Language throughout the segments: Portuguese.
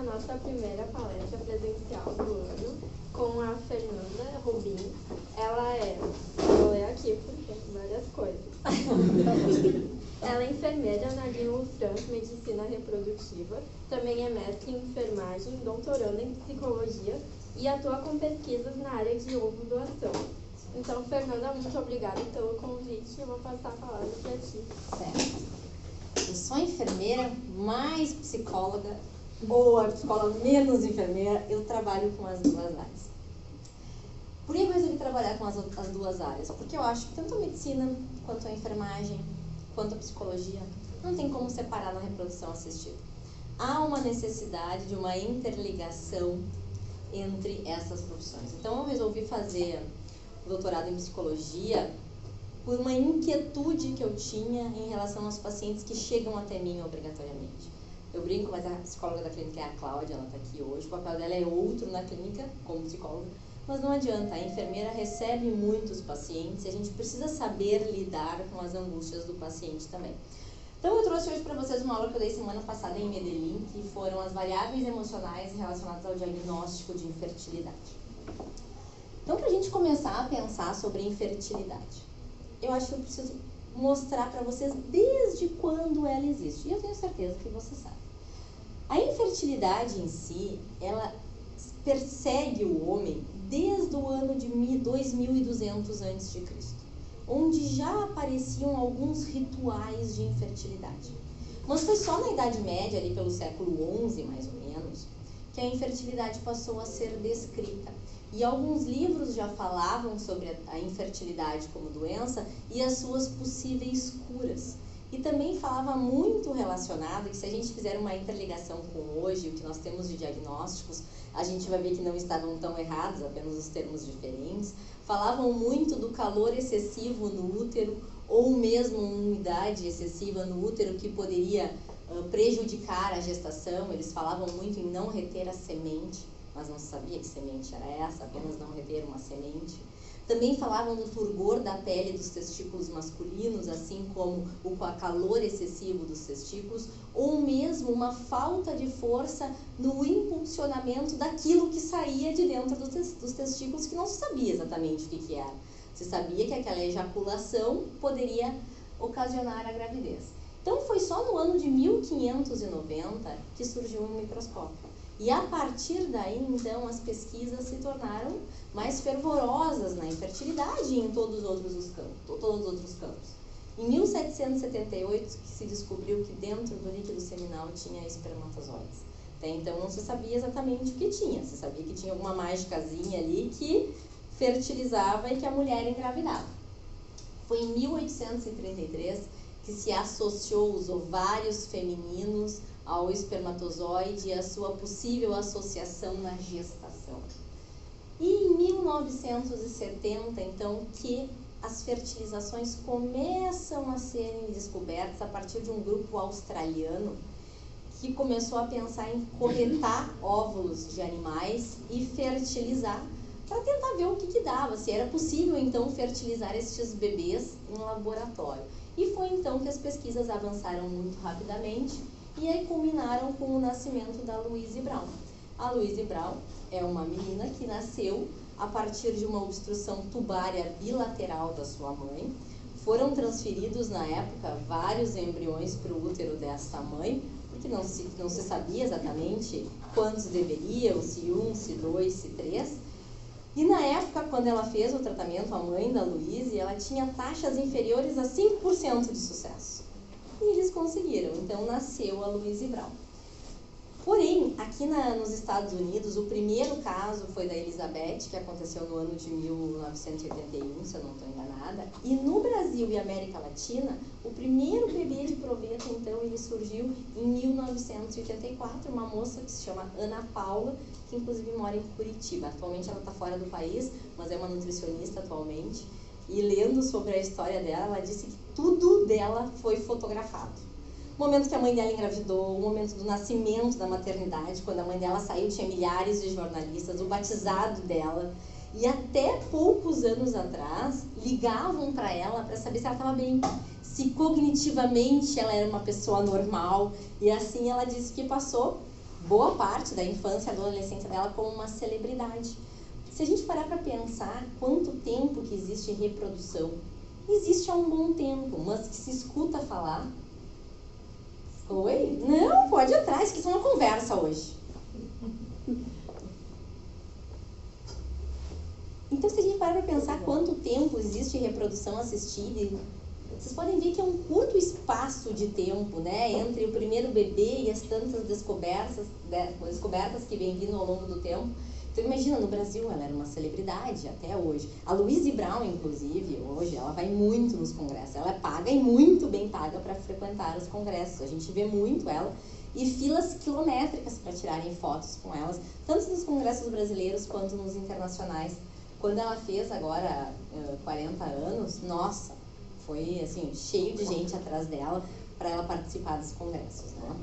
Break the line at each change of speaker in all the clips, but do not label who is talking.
a nossa primeira palestra presencial do ano com a Fernanda Rubim. Vou ler aqui porque tem várias coisas. Ela é enfermeira na linha UFRAM, Medicina Reprodutiva, também é mestre em enfermagem, doutoranda em psicologia e atua com pesquisas na área de ovo doação. Então, Fernanda, muito obrigada pelo convite. Eu vou passar a palavra para ti.
Certo. Eu sou enfermeira, mais psicóloga, ou a psicóloga menos enfermeira, eu trabalho com as duas áreas. Por que eu resolvi trabalhar com as duas áreas? Porque eu acho que tanto a medicina, quanto a enfermagem, quanto a psicologia, não tem como separar na reprodução assistida. Há uma necessidade de uma interligação entre essas profissões. Então, eu resolvi fazer o doutorado em psicologia por uma inquietude que eu tinha em relação aos pacientes que chegam até mim obrigatoriamente. Eu brinco, mas a psicóloga da clínica é a Cláudia, ela está aqui hoje, o papel dela é outro na clínica, como psicóloga, mas não adianta, a enfermeira recebe muitos pacientes e a gente precisa saber lidar com as angústias do paciente também. Então eu trouxe hoje para vocês uma aula que eu dei semana passada em Medellín, que foram as variáveis emocionais relacionadas ao diagnóstico de infertilidade. Então, para a gente começar a pensar sobre infertilidade, eu acho que eu preciso mostrar para vocês desde quando ela existe. E eu tenho certeza que você sabe. A infertilidade em si, ela persegue o homem desde o ano de 2200 a.C., onde já apareciam alguns rituais de infertilidade. Mas foi só na Idade Média, ali pelo século XI, mais ou menos, que a infertilidade passou a ser descrita. E alguns livros já falavam sobre a infertilidade como doença e as suas possíveis curas. E também falava muito relacionado, que se a gente fizer uma interligação com hoje, o que nós temos de diagnósticos, a gente vai ver que não estavam tão errados, apenas os termos diferentes. Falavam muito do calor excessivo no útero, ou mesmo uma umidade excessiva no útero que poderia prejudicar a gestação. Eles falavam muito em não reter a semente, mas não se sabia que semente era essa, apenas não reter uma semente. Também falavam do turgor da pele dos testículos masculinos, assim como o calor excessivo dos testículos, ou mesmo uma falta de força no impulsionamento daquilo que saía de dentro dos testículos, que não se sabia exatamente o que era. Se sabia que aquela ejaculação poderia ocasionar a gravidez. Então foi só no ano de 1590 que surgiu um microscópio. E a partir daí, então, as pesquisas se tornaram mais fervorosas na infertilidade e em todos os outros campos. Em 1778, que se descobriu que dentro do líquido seminal tinha espermatozoides. Até então não se sabia exatamente o que tinha. Se sabia que tinha alguma mágicazinha ali que fertilizava e que a mulher engravidava. Foi em 1833 que se associou os ovários femininos ao espermatozoide e a sua possível associação na gestação. E em 1970, então, que as fertilizações começam a serem descobertas a partir de um grupo australiano que começou a pensar em coletar óvulos de animais e fertilizar para tentar ver o que dava, se era possível então fertilizar estes bebês em laboratório. E foi então que as pesquisas avançaram muito rapidamente e aí culminaram com o nascimento da Louise Brown. A Louise Brown é uma menina que nasceu a partir de uma obstrução tubária bilateral da sua mãe. Foram transferidos na época vários embriões para o útero desta mãe, porque não se sabia exatamente quantos deveriam, se um, se dois, se três. E na época, quando ela fez o tratamento, a mãe da Louise, ela tinha taxas inferiores a 5% de sucesso. E eles conseguiram, então nasceu a Louise Brown. Porém, aqui nos Estados Unidos, o primeiro caso foi da Elizabeth, que aconteceu no ano de 1981, se eu não estou enganada. E no Brasil e América Latina, o primeiro bebê de proveta, então, ele surgiu em 1984, uma moça que se chama Ana Paula, que inclusive mora em Curitiba. Atualmente ela está fora do país, mas é uma nutricionista atualmente. E lendo sobre a história dela, ela disse que tudo dela foi fotografado. O momento que a mãe dela engravidou, o momento do nascimento da maternidade, quando a mãe dela saiu, tinha milhares de jornalistas, o batizado dela. E até poucos anos atrás, ligavam para ela para saber se ela estava bem, se cognitivamente ela era uma pessoa normal. E assim ela disse que passou boa parte da infância e adolescência dela como uma celebridade. Se a gente parar para pensar quanto tempo que existe reprodução, existe há um bom tempo, mas que se escuta falar. Oi? Não, pode ir atrás, que isso é uma conversa hoje. Então, se a gente parar para pensar quanto tempo existe reprodução assistida, vocês podem ver que é um curto espaço de tempo, né, entre o primeiro bebê e as tantas descobertas que vem vindo ao longo do tempo. Então, imagina, no Brasil ela era uma celebridade até hoje. A Louise Brown, inclusive, hoje, ela vai muito nos congressos. Ela é paga e muito bem paga para frequentar os congressos. A gente vê muito ela e filas quilométricas para tirarem fotos com elas, tanto nos congressos brasileiros quanto nos internacionais. Quando ela fez agora 40 anos, nossa, foi assim, cheio de gente atrás dela para ela participar dos congressos, né?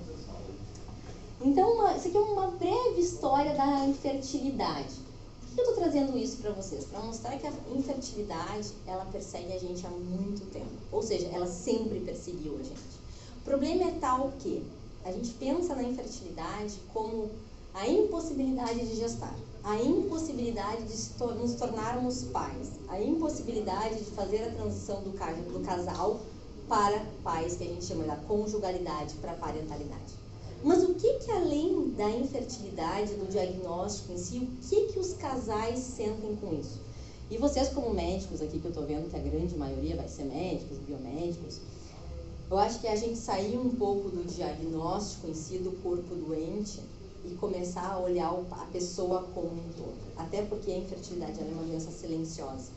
Então, isso aqui é uma breve história da infertilidade. Por que eu estou trazendo isso para vocês? Para mostrar que a infertilidade, ela persegue a gente há muito tempo. Ou seja, ela sempre perseguiu a gente. O problema é tal que a gente pensa na infertilidade como a impossibilidade de gestar, a impossibilidade de nos tornarmos pais, a impossibilidade de fazer a transição do casal para pais, que a gente chama da conjugalidade, para parentalidade. Mas o que além da infertilidade, do diagnóstico em si, o que os casais sentem com isso? E vocês, como médicos aqui, que eu estou vendo que a grande maioria vai ser médicos, biomédicos, eu acho que a gente sair um pouco do diagnóstico em si, do corpo doente, e começar a olhar a pessoa como um todo. Até porque a infertilidade é uma doença silenciosa.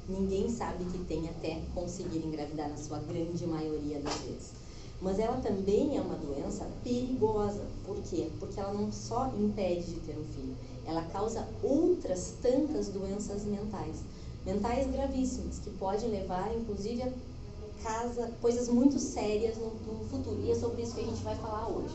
Ninguém sabe que tem até conseguir engravidar, na sua grande maioria das vezes. Mas ela também é uma doença perigosa. Por quê? Porque ela não só impede de ter um filho, ela causa outras tantas doenças mentais. Mentais gravíssimas, que podem levar, inclusive, a coisas muito sérias no futuro. E é sobre isso que a gente vai falar hoje.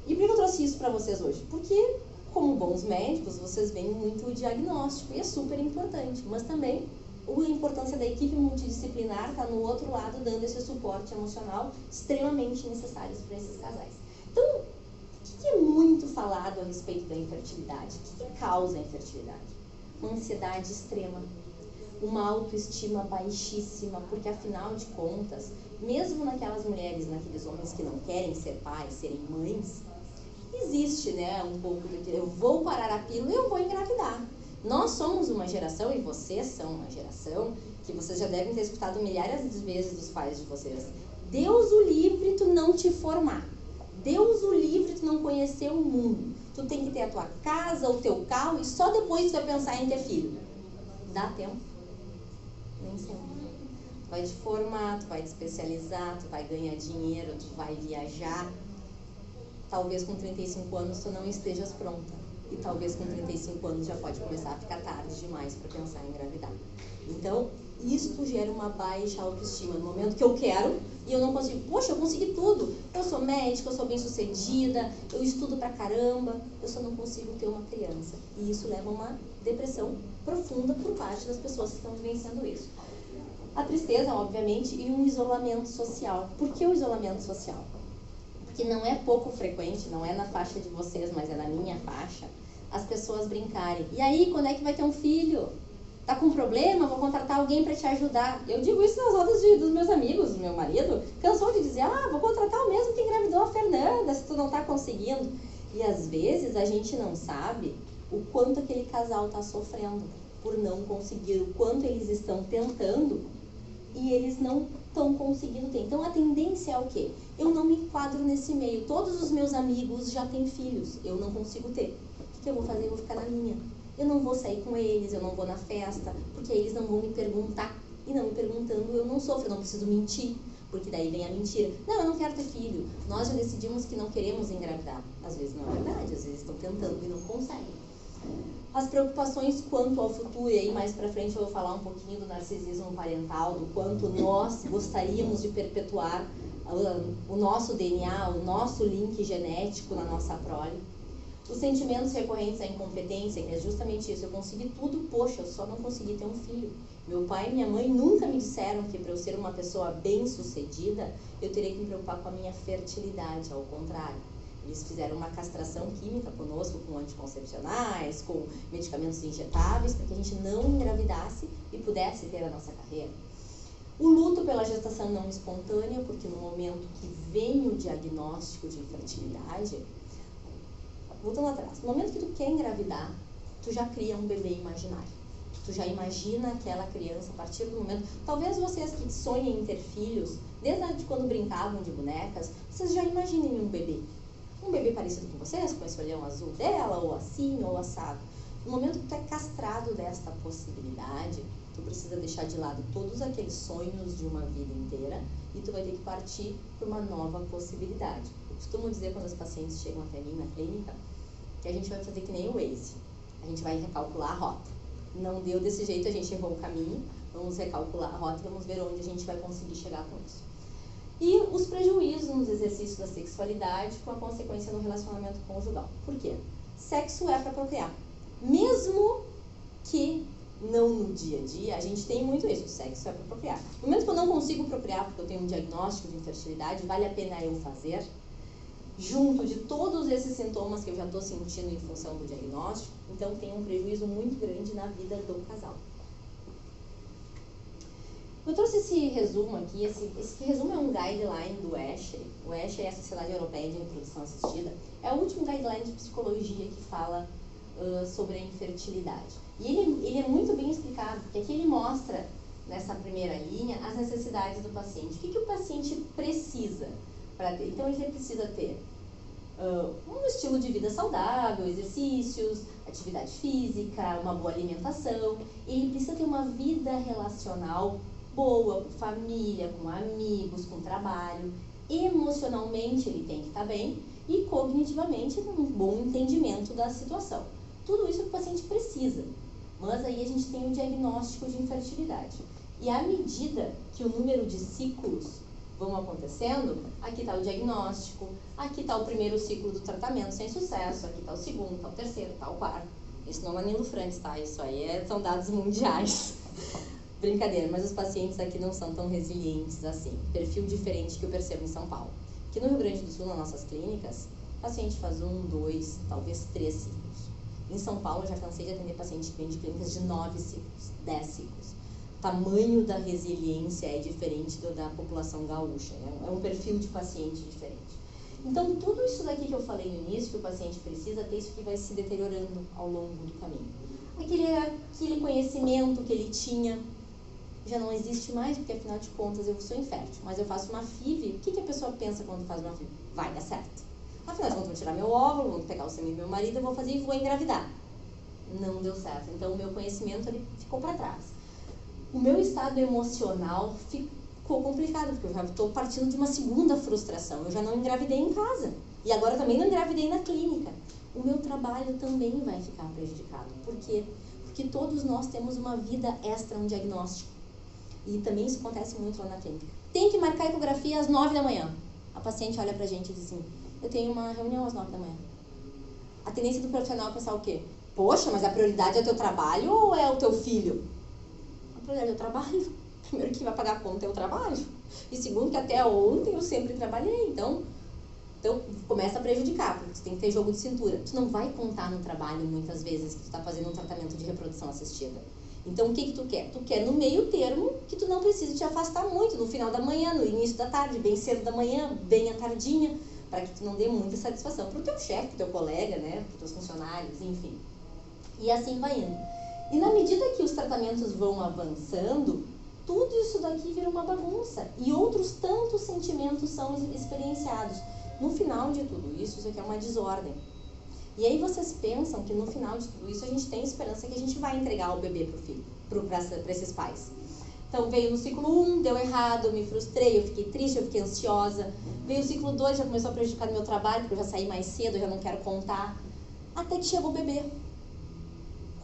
E por que eu trouxe isso para vocês hoje? Porque, como bons médicos, vocês veem muito o diagnóstico, e é super importante, mas também a importância da equipe multidisciplinar está no outro lado, dando esse suporte emocional extremamente necessário para esses casais. Então, o que é muito falado a respeito da infertilidade? O que causa a infertilidade? Uma ansiedade extrema, uma autoestima baixíssima, porque afinal de contas, mesmo naquelas mulheres, naqueles homens que não querem ser pais, serem mães, existe, né, um pouco do que eu vou parar a pílula e eu vou engravidar. Nós somos uma geração, e vocês são uma geração, que vocês já devem ter escutado milhares de vezes dos pais de vocês. Deus o livre tu não te formar. Deus o livre tu não conhecer o mundo. Tu tem que ter a tua casa, o teu carro, e só depois tu vai pensar em ter filho. Dá tempo? Nem sempre. Tu vai te formar, tu vai te especializar, tu vai ganhar dinheiro, tu vai viajar. Talvez com 35 anos tu não estejas pronta. E talvez com 35 anos já pode começar a ficar tarde demais para pensar em engravidar. Então, isto gera uma baixa autoestima. No momento que eu quero e eu não consigo. Poxa, eu consegui tudo. Eu sou médica, eu sou bem sucedida, eu estudo pra caramba, eu só não consigo ter uma criança. E isso leva a uma depressão profunda por parte das pessoas que estão vivenciando isso. A tristeza, obviamente, e um isolamento social. Por que o isolamento social? Que não é pouco frequente, não é na faixa de vocês, mas é na minha faixa, as pessoas brincarem. E aí, quando é que vai ter um filho? Tá com problema? Vou contratar alguém para te ajudar. Eu digo isso nas rodas dos meus amigos, do meu marido. Cansou de dizer, vou contratar o mesmo que engravidou a Fernanda, se tu não tá conseguindo. E às vezes a gente não sabe o quanto aquele casal tá sofrendo por não conseguir, o quanto eles estão tentando e eles não estão conseguindo ter. Então a tendência é o quê? Eu não me enquadro nesse meio. Todos os meus amigos já têm filhos. Eu não consigo ter. O que eu vou fazer? Eu vou ficar na minha. Eu não vou sair com eles, eu não vou na festa, porque eles não vão me perguntar. E não me perguntando, eu não sofro, eu não preciso mentir. Porque daí vem a mentira. Não, eu não quero ter filho. Nós já decidimos que não queremos engravidar. Às vezes não é verdade, às vezes estão tentando e não conseguem. As preocupações quanto ao futuro, e aí mais pra frente eu vou falar um pouquinho do narcisismo parental, do quanto nós gostaríamos de perpetuar o nosso DNA, o nosso link genético na nossa prole. Os sentimentos recorrentes à incompetência, que é justamente isso, eu consegui tudo, poxa, eu só não consegui ter um filho. Meu pai e minha mãe nunca me disseram que para eu ser uma pessoa bem-sucedida, eu teria que me preocupar com a minha fertilidade, ao contrário. Eles fizeram uma castração química conosco, com anticoncepcionais, com medicamentos injetáveis, para que a gente não engravidasse e pudesse ter a nossa carreira. O luto pela gestação não espontânea, porque no momento que vem o diagnóstico de infertilidade, voltando atrás, no momento que tu quer engravidar, tu já cria um bebê imaginário. Tu já imagina aquela criança a partir do momento... Talvez vocês que sonhem em ter filhos, desde quando brincavam de bonecas, vocês já imaginem um bebê. Um bebê parecido com vocês, com esse olhão azul dela, ou assim, ou assado. No momento que tu é castrado desta possibilidade, tu precisa deixar de lado todos aqueles sonhos de uma vida inteira e tu vai ter que partir para uma nova possibilidade. Eu costumo dizer quando as pacientes chegam até mim na clínica que a gente vai fazer que nem o Waze. A gente vai recalcular a rota. Não deu desse jeito, a gente errou o caminho, vamos recalcular a rota e vamos ver onde a gente vai conseguir chegar com isso. E os prejuízos nos exercícios da sexualidade com a consequência no relacionamento conjugal. Por quê? Sexo é para procriar. Mesmo que não no dia a dia, a gente tem muito isso, sexo é para procriar. No momento que eu não consigo procriar porque eu tenho um diagnóstico de infertilidade, vale a pena eu fazer? Junto de todos esses sintomas que eu já estou sentindo em função do diagnóstico, então tem um prejuízo muito grande na vida do casal. Eu trouxe esse resumo aqui, esse resumo é um guideline do ESHRE. O ESHRE é a Sociedade Europeia de Reprodução Assistida. É o último guideline de psicologia que fala sobre a infertilidade. E ele é muito bem explicado, porque aqui ele mostra, nessa primeira linha, as necessidades do paciente. O que o paciente precisa para ter? Então, ele precisa ter um estilo de vida saudável, exercícios, atividade física, uma boa alimentação. Ele precisa ter uma vida relacional boa, com família, com amigos, com trabalho. Emocionalmente ele tem que estar bem e cognitivamente um bom entendimento da situação. Tudo isso que o paciente precisa. Mas aí a gente tem o diagnóstico de infertilidade. E à medida que o número de ciclos vão acontecendo, aqui está o diagnóstico, aqui está o primeiro ciclo do tratamento sem sucesso, aqui está o segundo, está o terceiro, está o quarto. Isso não é Nilo Frantz, tá? Isso aí são dados mundiais. Brincadeira, mas os pacientes aqui não são tão resilientes assim. Perfil diferente que eu percebo em São Paulo. Aqui no Rio Grande do Sul, nas nossas clínicas, o paciente faz 1, 2, talvez 3 ciclos. Em São Paulo, eu já cansei de atender pacientes que vêm de clínicas de 9 ciclos, 10 ciclos. O tamanho da resiliência é diferente da população gaúcha, né? É um perfil de paciente diferente. Então, tudo isso daqui que eu falei no início, que o paciente precisa ter, isso que vai se deteriorando ao longo do caminho. Aquele conhecimento que ele tinha já não existe mais, porque afinal de contas eu sou infértil, mas eu faço uma FIV. O que a pessoa pensa quando faz uma FIV? Vai dar certo. Afinal de contas, vou tirar meu óvulo, vou pegar o sêmen do meu marido, eu vou fazer e vou engravidar. Não deu certo. Então, o meu conhecimento ele ficou para trás. O meu estado emocional ficou complicado, porque eu já estou partindo de uma segunda frustração. Eu já não engravidei em casa. E agora também não engravidei na clínica. O meu trabalho também vai ficar prejudicado. Por quê? Porque todos nós temos uma vida extra, um diagnóstico. E também isso acontece muito lá na clínica. Tem que marcar a ecografia às 9 da manhã. A paciente olha pra gente e diz assim, eu tenho uma reunião às 9 da manhã. A tendência do profissional é pensar o quê? Poxa, mas a prioridade é o teu trabalho ou é o teu filho? A prioridade é o trabalho. Primeiro que vai pagar a conta é o trabalho. E segundo que até ontem eu sempre trabalhei. Então começa a prejudicar, porque tu tem que ter jogo de cintura. Tu não vai contar no trabalho muitas vezes que tu tá fazendo um tratamento de reprodução assistida. Então, o que tu quer? Tu quer no meio termo que tu não precise te afastar muito, no final da manhã, no início da tarde, bem cedo da manhã, bem à tardinha, para que tu não dê muita satisfação pro teu chefe, pro teu colega, né, pros teus funcionários, enfim. E assim vai indo. E na medida que os tratamentos vão avançando, tudo isso daqui vira uma bagunça. E outros tantos sentimentos são experienciados. No final de tudo isso aqui é uma desordem. E aí vocês pensam que no final de tudo isso a gente tem esperança que a gente vai entregar o bebê pro filho, para esses pais. Então veio no ciclo 1, deu errado, eu me frustrei, eu fiquei triste, eu fiquei ansiosa. Veio o ciclo 2, já começou a prejudicar meu trabalho, porque eu já saí mais cedo, eu já não quero contar. Até que chegou o bebê.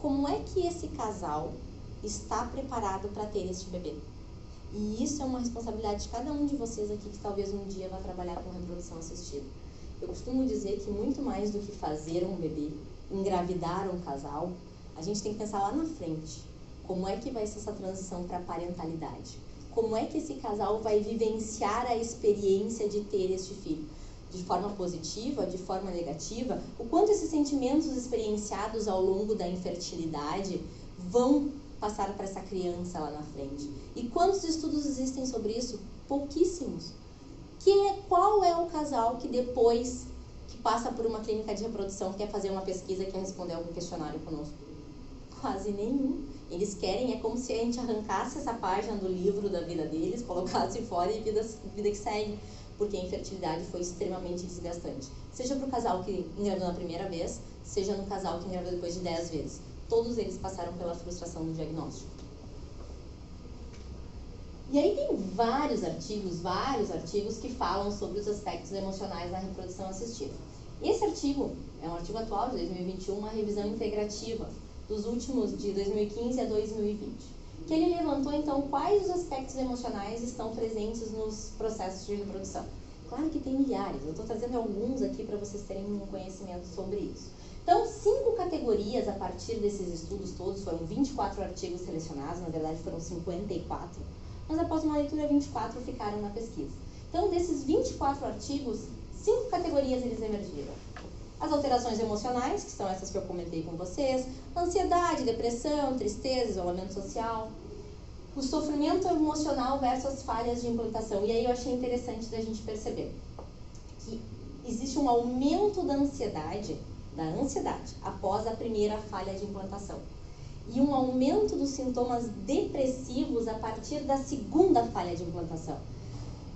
Como é que esse casal está preparado para ter este bebê? E isso é uma responsabilidade de cada um de vocês aqui que talvez um dia vá trabalhar com reprodução assistida. Eu costumo dizer que muito mais do que fazer um bebê, engravidar um casal, a gente tem que pensar lá na frente. Como é que vai ser essa transição para a parentalidade? Como é que esse casal vai vivenciar a experiência de ter este filho? de forma positiva, de forma negativa, o quanto esses sentimentos experienciados ao longo da infertilidade vão passar para essa criança lá na frente. E quantos estudos existem sobre isso? Pouquíssimos. Qual é o casal que depois que passa por uma clínica de reprodução quer fazer uma pesquisa, quer responder algum questionário conosco? Quase nenhum. Eles querem, é como se a gente arrancasse essa página do livro da vida deles, colocasse fora e vida que segue. Porque a infertilidade foi extremamente desgastante. Seja para o casal que engravidou na primeira vez, seja no casal que engravidou depois de 10 vezes. Todos eles passaram pela frustração do diagnóstico. E aí tem vários artigos que falam sobre os aspectos emocionais na reprodução assistida. Esse artigo é um artigo atual de 2021, uma revisão integrativa dos últimos de 2015 a 2020, que ele levantou então quais os aspectos emocionais estão presentes nos processos de reprodução. Claro que tem milhares, eu estou trazendo alguns aqui para vocês terem um conhecimento sobre isso. Então, 5 categorias a partir desses estudos todos, foram 24 artigos selecionados, na verdade foram 54, mas após uma leitura 24 ficaram na pesquisa. Então, desses 24 artigos, 5 categorias eles emergiram. As alterações emocionais, que são essas que eu comentei com vocês, ansiedade, depressão, tristeza, isolamento social, o sofrimento emocional versus falhas de implantação. E aí eu achei interessante da gente perceber que existe um aumento da ansiedade após a primeira falha de implantação. E um aumento dos sintomas depressivos a partir da segunda falha de implantação.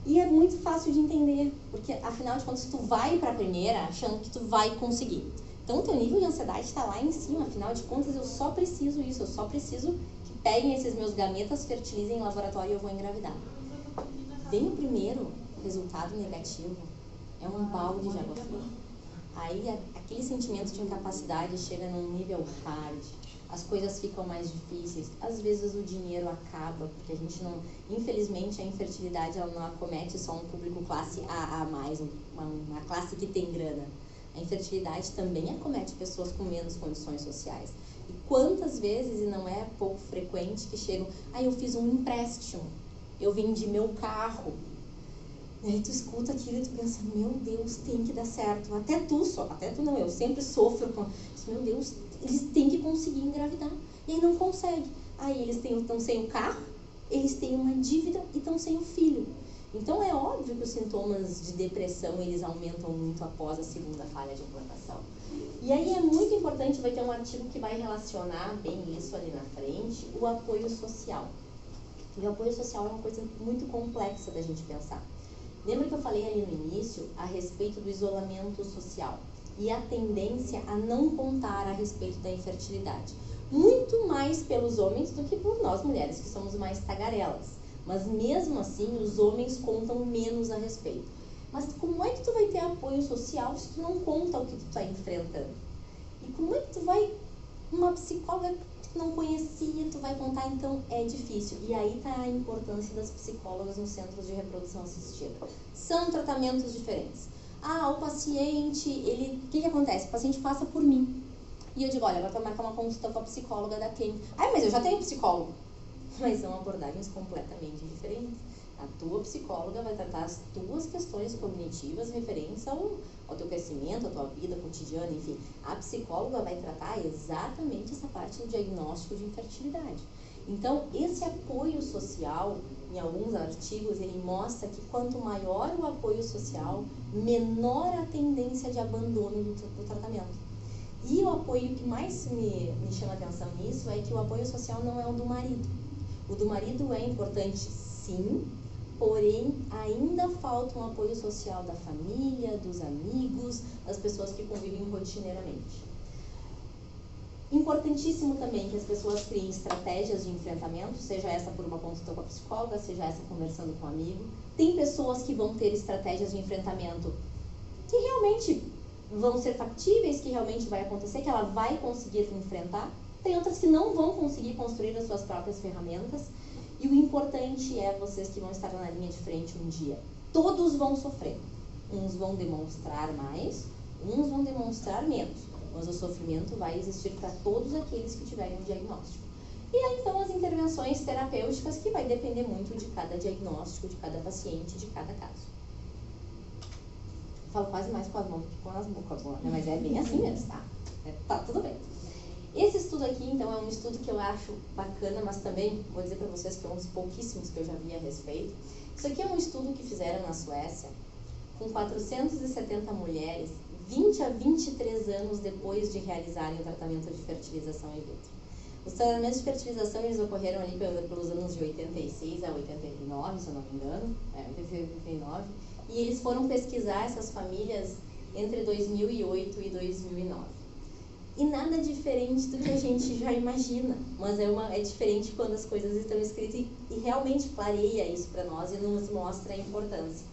E é muito fácil de entender, porque afinal de contas tu vai para a primeira achando que tu vai conseguir. Então o teu nível de ansiedade está lá em cima, afinal de contas eu só preciso isso, eu só preciso que peguem esses meus gametas, fertilizem em laboratório e eu vou engravidar. Vem o primeiro resultado negativo, é um balde de água fria. Aí aquele sentimento de incapacidade chega num nível hard, as coisas ficam mais difíceis, às vezes o dinheiro acaba, porque a gente não, infelizmente a infertilidade ela não acomete só um público classe AA+, uma classe que tem grana. A infertilidade também acomete pessoas com menos condições sociais. E quantas vezes, e não é pouco frequente, que chegam, eu fiz um empréstimo, eu vendi meu carro. E aí tu escuta aquilo e tu pensa, meu Deus, tem que dar certo. Até tu não, eu sempre sofro com isso, meu Deus, eles têm que conseguir engravidar. E aí não consegue. Aí eles estão sem o carro, eles têm uma dívida e estão sem o filho. Então é óbvio que os sintomas de depressão eles aumentam muito após a segunda falha de implantação. E aí é muito importante, vai ter um artigo que vai relacionar bem isso ali na frente, o apoio social. E o apoio social é uma coisa muito complexa da gente pensar. Lembra que eu falei ali no início a respeito do isolamento social e a tendência a não contar a respeito da infertilidade? Muito mais pelos homens do que por nós mulheres, que somos mais tagarelas. Mas mesmo assim, os homens contam menos a respeito. Mas como é que tu vai ter apoio social se tu não conta o que tu está enfrentando? E como é que tu vai, uma psicóloga que tu não conhecia, tu vai contar? Então é difícil. E aí está a importância das psicólogas nos centros de reprodução assistida. São tratamentos diferentes. O paciente, o que acontece? O paciente passa por mim. E eu digo, olha, agora tu vai marcar uma consulta com a psicóloga da clínica. Mas eu já tenho psicólogo. Mas são abordagens completamente diferentes. A tua psicóloga vai tratar as tuas questões cognitivas referentes ao teu crescimento, à tua vida cotidiana, enfim. A psicóloga vai tratar exatamente essa parte do diagnóstico de infertilidade. Então, esse apoio social, em alguns artigos, ele mostra que quanto maior o apoio social, menor a tendência de abandono do tratamento. E o apoio que mais me chama a atenção nisso é que o apoio social não é o do marido. O do marido é importante, sim, porém ainda falta um apoio social da família, dos amigos, das pessoas que convivem rotineiramente. Importantíssimo também que as pessoas criem estratégias de enfrentamento, seja essa por uma consulta com a psicóloga, seja essa conversando com um amigo. Tem pessoas que vão ter estratégias de enfrentamento que realmente vão ser factíveis, que realmente vai acontecer, que ela vai conseguir enfrentar. Tem outras que não vão conseguir construir as suas próprias ferramentas. E o importante é vocês que vão estar na linha de frente um dia. Todos vão sofrer. Uns vão demonstrar mais, uns vão demonstrar menos. Mas o sofrimento vai existir para todos aqueles que tiverem um diagnóstico. E aí então as intervenções terapêuticas que vai depender muito de cada diagnóstico, de cada paciente, de cada caso. falo quase mais com as mãos do que com as bocas, né? Mas é bem assim mesmo, tá? Tá tudo bem. Esse estudo aqui, então, é um estudo que eu acho bacana, mas também vou dizer para vocês que é um dos pouquíssimos que eu já vi a respeito. Isso aqui é um estudo que fizeram na Suécia com 470 mulheres 20 a 23 anos depois de realizarem o tratamento de fertilização in vitro. Os tratamentos de fertilização, eles ocorreram ali pelos anos de 86 a 89, se eu não me engano, 89, e eles foram pesquisar essas famílias entre 2008 e 2009. E nada diferente do que a gente já imagina, mas é diferente quando as coisas estão escritas e realmente clareia isso para nós e nos mostra a importância.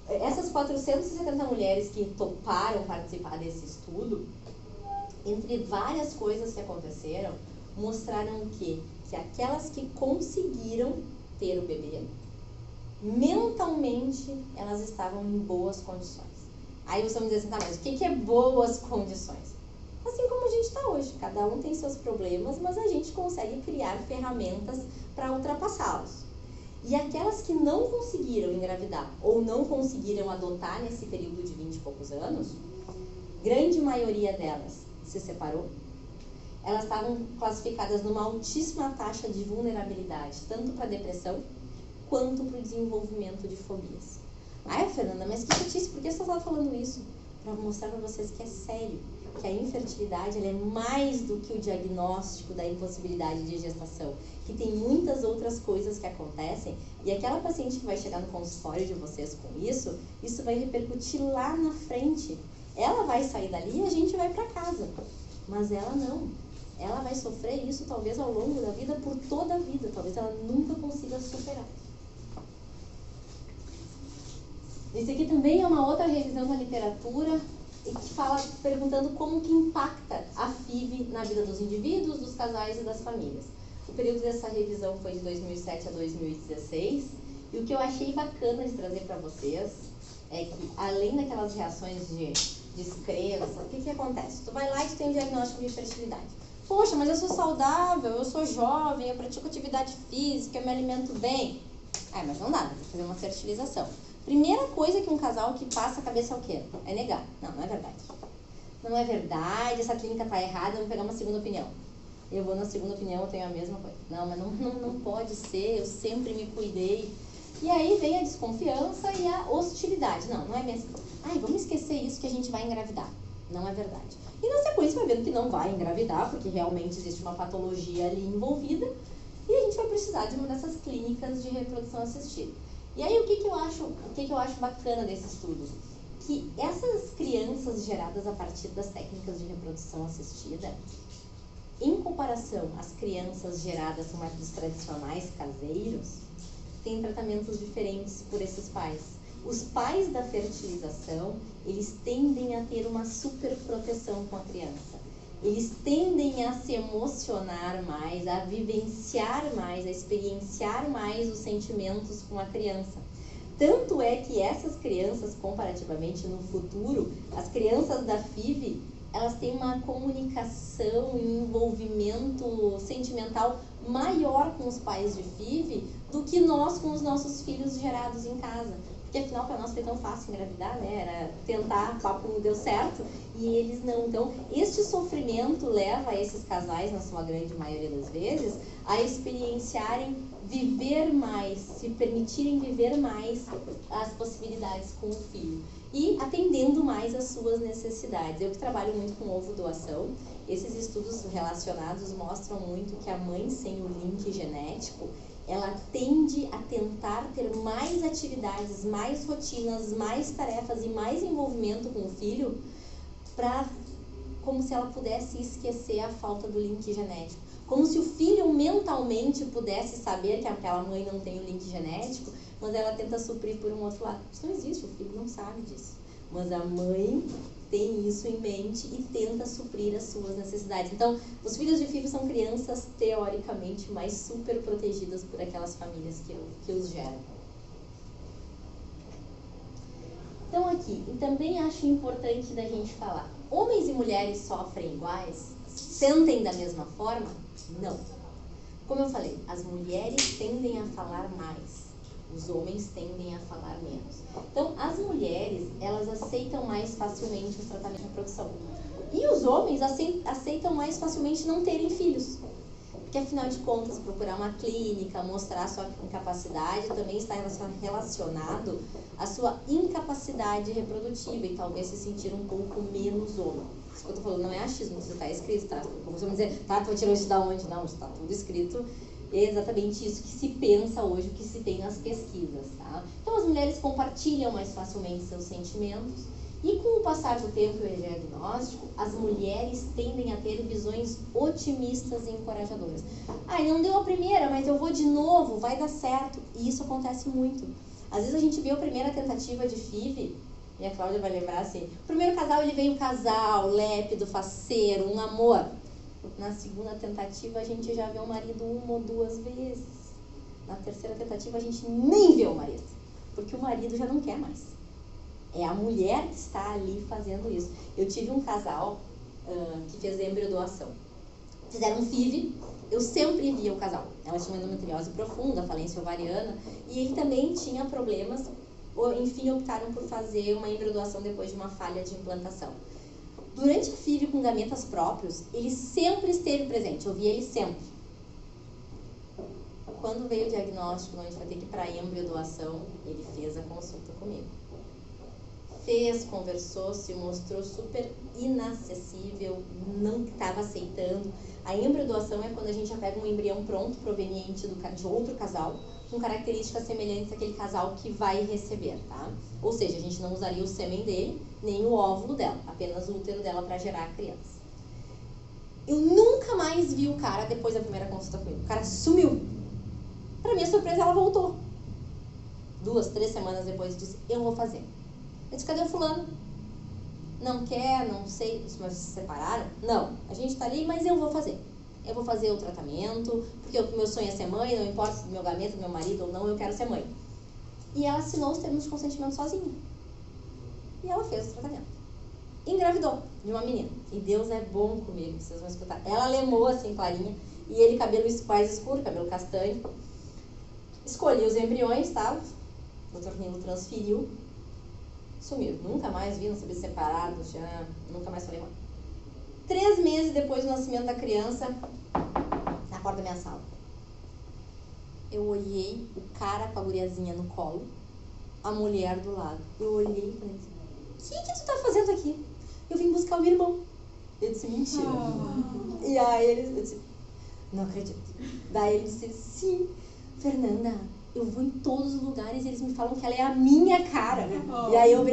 Essas 470 mulheres que toparam participar desse estudo, entre várias coisas que aconteceram, mostraram o quê? Que aquelas que conseguiram ter o bebê, mentalmente elas estavam em boas condições. Aí vocês vão dizer assim, tá, mas o que é boas condições? Assim como a gente está hoje, cada um tem seus problemas, mas a gente consegue criar ferramentas para ultrapassá-los. E aquelas que não conseguiram engravidar ou não conseguiram adotar nesse período de 20 e poucos anos, grande maioria delas se separou. Elas estavam classificadas numa altíssima taxa de vulnerabilidade, tanto para depressão quanto para o desenvolvimento de fobias. Ai, Fernanda, mas que chatice, por que você está falando isso? Para mostrar para vocês que é sério, que a infertilidade ela é mais do que o diagnóstico da impossibilidade de gestação, que tem muitas outras coisas que acontecem, e aquela paciente que vai chegar no consultório de vocês com isso vai repercutir lá na frente. Ela vai sair dali e a gente vai para casa, mas ela não. Ela vai sofrer isso talvez ao longo da vida, por toda a vida, talvez ela nunca consiga superar. Esse aqui também é uma outra revisão da literatura, e que fala, perguntando como que impacta a FIV na vida dos indivíduos, dos casais e das famílias. O período dessa revisão foi de 2007 a 2016, e o que eu achei bacana de trazer para vocês é que, além daquelas reações de descrença, o que acontece? Tu vai lá e tu tem um diagnóstico de infertilidade. Poxa, mas eu sou saudável, eu sou jovem, eu pratico atividade física, eu me alimento bem. Mas não dá, tem que fazer uma fertilização. Primeira coisa que um casal que passa a cabeça é o quê? É negar. Não é verdade. Não é verdade, essa clínica tá errada, eu vou pegar uma segunda opinião. Eu vou na segunda opinião, eu tenho a mesma coisa. Não, mas não pode ser, eu sempre me cuidei. E aí vem a desconfiança e a hostilidade. Não é mesmo. Vamos esquecer isso que a gente vai engravidar. Não é verdade. E na sequência vai vendo que não vai engravidar, porque realmente existe uma patologia ali envolvida, e a gente vai precisar de uma dessas clínicas de reprodução assistida. E aí o que eu acho bacana desse estudo? Que essas crianças geradas a partir das técnicas de reprodução assistida, em comparação às crianças geradas com métodos tradicionais caseiros, têm tratamentos diferentes por esses pais. Os pais da fertilização, eles tendem a ter uma super proteção com a criança. Eles tendem a se emocionar mais, a vivenciar mais, a experienciar mais os sentimentos com a criança. Tanto é que essas crianças, comparativamente no futuro, as crianças da FIV, elas têm uma comunicação e um envolvimento sentimental maior com os pais de FIV do que nós com os nossos filhos gerados em casa. Porque afinal para nós foi tão fácil engravidar, né? Era tentar, o papo não deu certo, e eles não. Então, este sofrimento leva esses casais, na sua grande maioria das vezes, a experienciarem viver mais, se permitirem viver mais as possibilidades com o filho e atendendo mais às suas necessidades. Eu que trabalho muito com ovo doação, esses estudos relacionados mostram muito que a mãe sem o link genético, ela tende a tentar ter mais atividades, mais rotinas, mais tarefas e mais envolvimento com o filho, como se ela pudesse esquecer a falta do link genético. Como se o filho mentalmente pudesse saber que aquela mãe não tem o link genético, mas ela tenta suprir por um outro lado. Isso não existe, o filho não sabe disso. Mas a mãe tem isso em mente e tenta suprir as suas necessidades. Então, os filhos de FIV são crianças teoricamente mais super protegidas por aquelas famílias que os geram. Então aqui, e também acho importante da gente falar, homens e mulheres sofrem iguais? Sentem da mesma forma? Não. Como eu falei, as mulheres tendem a falar mais. Os homens tendem a falar menos. Então, as mulheres, elas aceitam mais facilmente os tratamentos de reprodução. E os homens aceitam mais facilmente não terem filhos. Porque, afinal de contas, procurar uma clínica, mostrar a sua incapacidade, também está relacionado à sua incapacidade reprodutiva e talvez se sentir um pouco menos homem. Isso que eu estou falando não é achismo, isso está escrito, tá? Você vai dizer, tá, tu vai tirar isso da onde? Não, está tudo escrito. É exatamente isso que se pensa hoje, o que se tem nas pesquisas, tá? Então, as mulheres compartilham mais facilmente seus sentimentos. E com o passar do tempo e o diagnóstico, as mulheres tendem a ter visões otimistas e encorajadoras. Não deu a primeira, mas eu vou de novo, vai dar certo. E isso acontece muito. Às vezes a gente vê a primeira tentativa de FIV, e a Cláudia vai lembrar assim, o primeiro casal, ele veio casal, lépido, faceiro, um amor. Na segunda tentativa, a gente já vê o marido 1 ou 2 vezes. Na terceira tentativa, a gente nem vê o marido, porque o marido já não quer mais. É a mulher que está ali fazendo isso. Eu tive um casal que fez embriodoação. Fizeram um FIV, eu sempre via o casal. Ela tinha uma endometriose profunda, falência ovariana, e ele também tinha problemas. Enfim, optaram por fazer uma embriodoação depois de uma falha de implantação. Durante o FIV com gametas próprios, ele sempre esteve presente, eu via ele sempre. Quando veio o diagnóstico, onde vai ter que ir para a embriodoação, ele fez a consulta comigo. Conversou, se mostrou super inacessível, não estava aceitando. A embriodoação é quando a gente já pega um embrião pronto, proveniente de outro casal, com características semelhantes àquele casal que vai receber, tá? Ou seja, a gente não usaria o sêmen dele, nem o óvulo dela, apenas o útero dela para gerar a criança. Eu nunca mais vi o cara depois da primeira consulta comigo. O cara sumiu. Para minha surpresa, ela voltou. 2, 3 semanas depois, disse, eu vou fazer. Eu disse, cadê o fulano? Não quer, não sei, mas se separaram? Não, a gente tá ali, mas eu vou fazer. Eu vou fazer o tratamento, porque o meu sonho é ser mãe, não importa se do meu gameta, do meu marido ou não, eu quero ser mãe. E ela assinou os termos de consentimento sozinha. E ela fez o tratamento. Engravidou de uma menina. E Deus é bom comigo, vocês vão escutar. Ela lemou assim, clarinha, e ele cabelo mais escuro, cabelo castanho. Escolhi os embriões, tá? O Dr. Nilo transferiu. Sumiu. Nunca mais vi, não sabia separar, nunca mais falei mal. 3 meses depois do nascimento da criança, na porta da minha sala, eu olhei o cara com a guriazinha no colo, a mulher do lado. Eu olhei e falei, o que tu tá fazendo aqui? Eu vim buscar o meu irmão. Eu disse, mentira. E aí eu disse, não acredito. Daí ele disse, sim, Fernanda, eu vou em todos os lugares e eles me falam que ela é a minha cara. E aí eu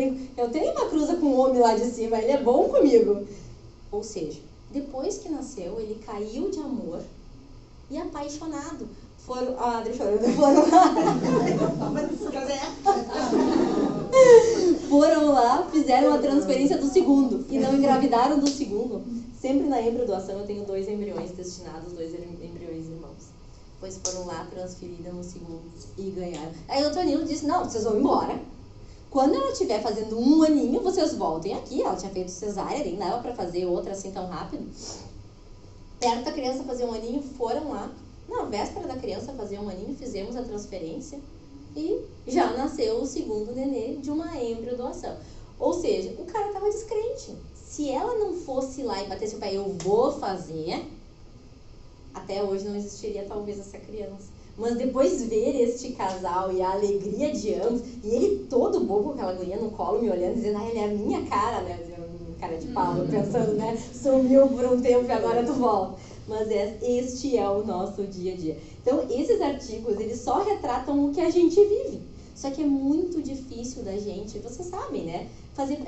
tenho uma cruza com um homem lá de cima, ele é bom comigo. Ou seja, depois que nasceu, ele caiu de amor e apaixonado. Foram lá, fizeram a transferência do segundo e não engravidaram do segundo. Sempre na embriodoação eu tenho 2 embriões destinados, 2 embriões irmãos. Depois foram lá, transferidas no segundo e ganharam. Aí o Tonilo disse, não, vocês vão embora. Quando ela estiver fazendo 1 aninho, vocês voltem aqui. Ela tinha feito cesárea, nem dava pra fazer outra assim tão rápido. Perto da criança fazer 1 aninho, foram lá. Na véspera da criança fazer 1 aninho, fizemos a transferência. E já nasceu o segundo nenê de uma embriodoação. Ou seja, o cara tava descrente. Se ela não fosse lá e batesse o pé, eu vou fazer, até hoje não existiria talvez essa criança. Mas depois ver este casal e a alegria de ambos, e ele todo bobo com aquela guria no colo me olhando, dizendo, ele é a minha cara, né? Cara de pau, pensando, né? Sumiu por um tempo e agora tu volta. Mas este é o nosso dia a dia. Então, esses artigos, eles só retratam o que a gente vive. Só que é muito difícil da gente, vocês sabem, né?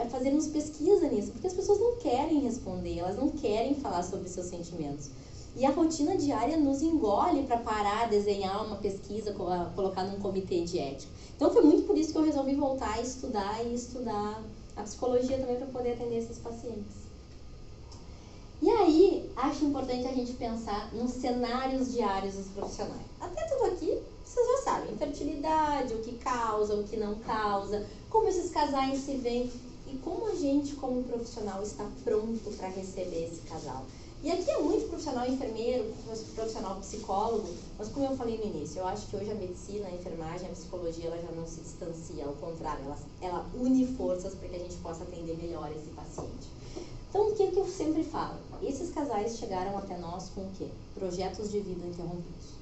Fazermos pesquisa nisso, porque as pessoas não querem responder, elas não querem falar sobre seus sentimentos. E a rotina diária nos engole para parar, desenhar uma pesquisa, colocar num comitê de ética. Então foi muito por isso que eu resolvi voltar a estudar a psicologia também para poder atender esses pacientes. E aí, acho importante a gente pensar nos cenários diários dos profissionais. Até tudo aqui, vocês já sabem, infertilidade, o que causa, o que não causa, como esses casais se veem e como a gente, como profissional, está pronto para receber esse casal. E aqui é muito profissional enfermeiro, profissional psicólogo, mas como eu falei no início, eu acho que hoje a medicina, a enfermagem, a psicologia, ela já não se distancia, ao contrário, ela une forças para que a gente possa atender melhor esse paciente. Então, o que eu sempre falo? Esses casais chegaram até nós com o quê? Projetos de vida interrompidos.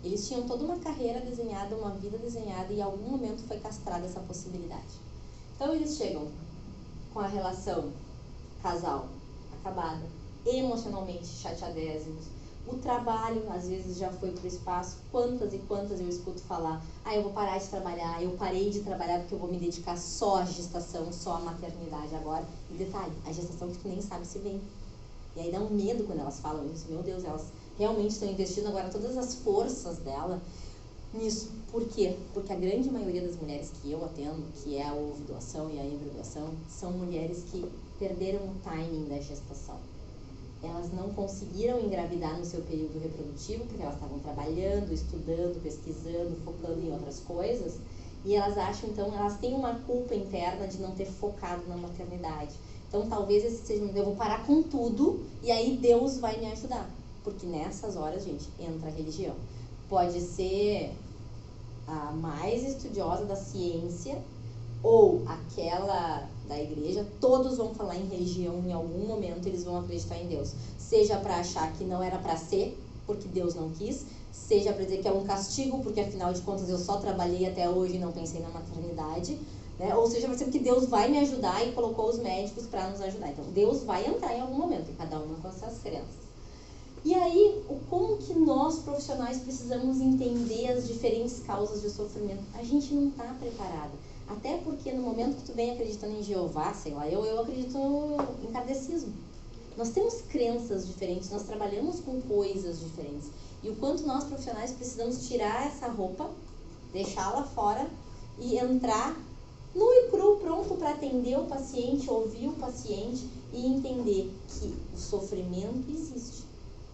Eles tinham toda uma carreira desenhada, uma vida desenhada, e em algum momento foi castrada essa possibilidade. Então, eles chegam com a relação casal acabada, emocionalmente chateadésimos, o trabalho às vezes já foi para o espaço. Quantas e quantas eu escuto falar: eu vou parar de trabalhar, eu parei de trabalhar porque eu vou me dedicar só à gestação, só à maternidade agora. E detalhe, a gestação que tu nem sabe se vem. E aí dá um medo quando elas falam isso. Meu Deus, elas realmente estão investindo agora todas as forças dela nisso. Por quê? Porque a grande maioria das mulheres que eu atendo, que é a ovodoação e a embriaguação, são mulheres que perderam o timing da gestação. Elas não conseguiram engravidar no seu período reprodutivo, porque elas estavam trabalhando, estudando, pesquisando, focando em outras coisas, e elas acham, então, elas têm uma culpa interna de não ter focado na maternidade. Então, talvez esse seja eu vou parar com tudo, e aí Deus vai me ajudar. Porque nessas horas, gente, entra a religião. Pode ser a mais estudiosa da ciência, ou aquela da igreja, todos vão falar em religião em algum momento, eles vão acreditar em Deus. Seja para achar que não era para ser, porque Deus não quis, seja para dizer que é um castigo, porque afinal de contas eu só trabalhei até hoje e não pensei na maternidade, né? Ou seja, vai ser porque Deus vai me ajudar e colocou os médicos para nos ajudar. Então, Deus vai entrar em algum momento, e cada uma com as suas crenças. E aí, como que nós profissionais precisamos entender as diferentes causas de sofrimento? A gente não está preparada. Até porque no momento que tu vem acreditando em Jeová, sei lá, eu acredito em kardecismo. Nós temos crenças diferentes, nós trabalhamos com coisas diferentes. E o quanto nós profissionais precisamos tirar essa roupa, deixá-la fora e entrar nu e cru, pronto para atender o paciente, ouvir o paciente e entender que o sofrimento existe.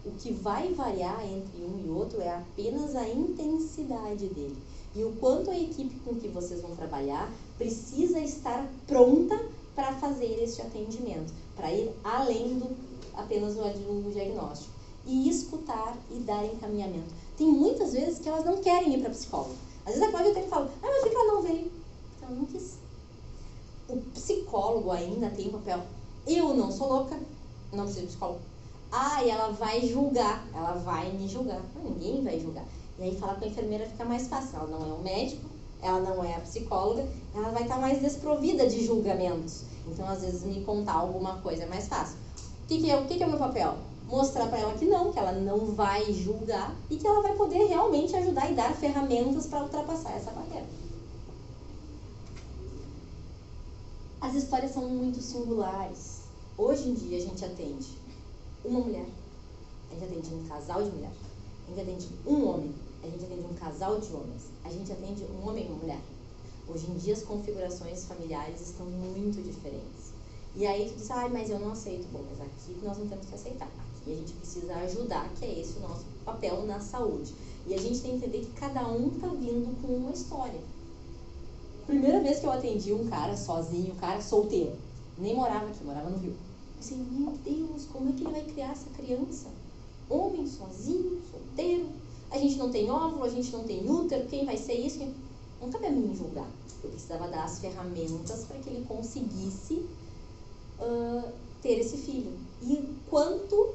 O que vai variar entre um e outro é apenas a intensidade dele. E o quanto a equipe com que vocês vão trabalhar precisa estar pronta para fazer este atendimento, para ir além do apenas o diagnóstico. E escutar e dar encaminhamento. Tem muitas vezes que elas não querem ir para psicóloga. Às vezes a Cláudia até me fala: mas por que ela não veio? Ela não quis. O psicólogo ainda tem um papel. Eu não sou louca, não preciso de psicólogo. E ela vai julgar, ela vai me julgar. Ninguém vai julgar. E aí falar com a enfermeira fica mais fácil. Ela não é um médico, ela não é a psicóloga, ela vai estar mais desprovida de julgamentos. Então, às vezes, me contar alguma coisa é mais fácil. O que é o meu papel? Mostrar para ela que ela não vai julgar e que ela vai poder realmente ajudar e dar ferramentas para ultrapassar essa barreira. As histórias são muito singulares. Hoje em dia, a gente atende uma mulher, a gente atende um casal de mulheres, a gente atende um homem, a gente atende um casal de homens, a gente atende um homem e uma mulher. Hoje em dia as configurações familiares estão muito diferentes. E aí tu diz: mas eu não aceito. Bom, mas aqui nós não temos que aceitar. Aqui a gente precisa ajudar, que é esse o nosso papel na saúde. E a gente tem que entender que cada um tá vindo com uma história. Primeira vez que eu atendi um cara sozinho, um cara solteiro, nem morava aqui, morava no Rio. Eu pensei: meu Deus, como é que ele vai criar essa criança? Homem, sozinho, solteiro, a gente não tem óvulo, a gente não tem útero, quem vai ser isso? Não cabe a mim julgar. Eu precisava dar as ferramentas para que ele conseguisse ter esse filho. E quanto,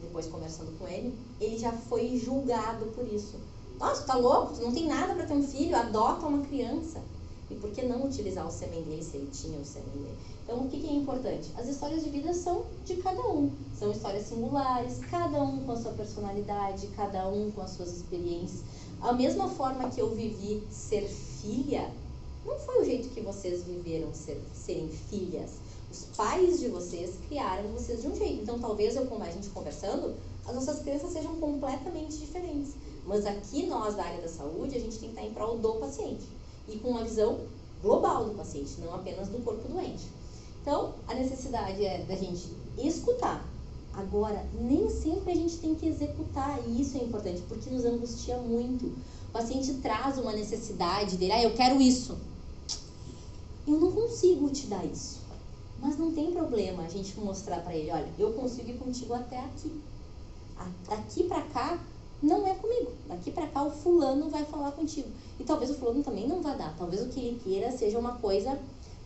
depois conversando com ele, ele já foi julgado por isso. Nossa, tu tá louco? Tu não tem nada para ter um filho, adota uma criança. E por que não utilizar o sêmen dele se ele tinha o sêmen dele? Então, o que é importante? As histórias de vida são de cada um. São histórias singulares, cada um com a sua personalidade, cada um com as suas experiências. A mesma forma que eu vivi ser filha, não foi o jeito que vocês viveram serem filhas. Os pais de vocês criaram vocês de um jeito. Então, talvez com a gente conversando, as nossas crenças sejam completamente diferentes. Mas aqui nós, da área da saúde, a gente tem que estar em prol do paciente. E com uma visão global do paciente, não apenas do corpo doente. Então, a necessidade é da gente escutar. Agora, nem sempre a gente tem que executar, e isso é importante, porque nos angustia muito. O paciente traz uma necessidade dele: eu quero isso. Eu não consigo te dar isso. Mas não tem problema a gente mostrar para ele, olha, eu consigo ir contigo até aqui. Daqui para cá não é comigo. Daqui para cá o fulano vai falar contigo. E talvez o fulano também não vá dar. Talvez o que ele queira seja uma coisa...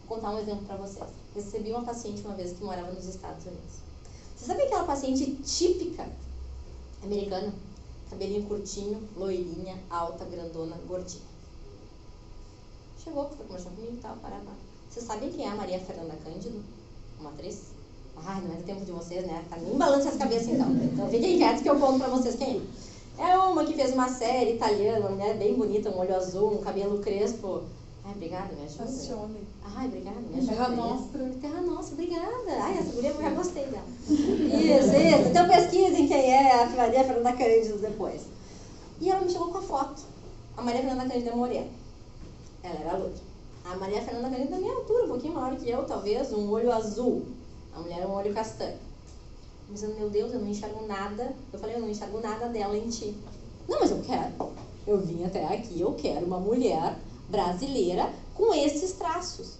Vou contar um exemplo para vocês. Recebi uma paciente uma vez que morava nos Estados Unidos. Você sabe aquela paciente típica americana? Cabelinho curtinho, loirinha, alta, grandona, gordinha. Chegou, foi conversar comigo e tal, parará. Vocês sabem quem é a Maria Fernanda Cândido? Uma atriz? Ai, não é do tempo de vocês, né? Tá nem balança as cabeças então. Então fiquem quietos que eu conto pra vocês quem é. É uma que fez uma série italiana, uma mulher bem bonita, um olho azul, um cabelo crespo. Ai, obrigada, me ajuda.
Passione.
Ai, obrigada, me ajuda.
Terra Nostra.
Terra Nostra, obrigada. Ai, essa guria eu já gostei dela. Isso. Então pesquisem quem é a Maria Fernanda Cândido depois. E ela me chegou com a foto. A Maria Fernanda Cândido é morena. Ela era loira. A Maria Fernanda Cândido da minha altura, um pouquinho maior que eu, talvez, um olho azul. A mulher um olho castanho. Dizendo, meu Deus, eu não enxergo nada. Eu falei, eu não enxergo nada dela em ti. Não, mas eu quero. Eu vim até aqui, eu quero uma mulher brasileira com esses traços.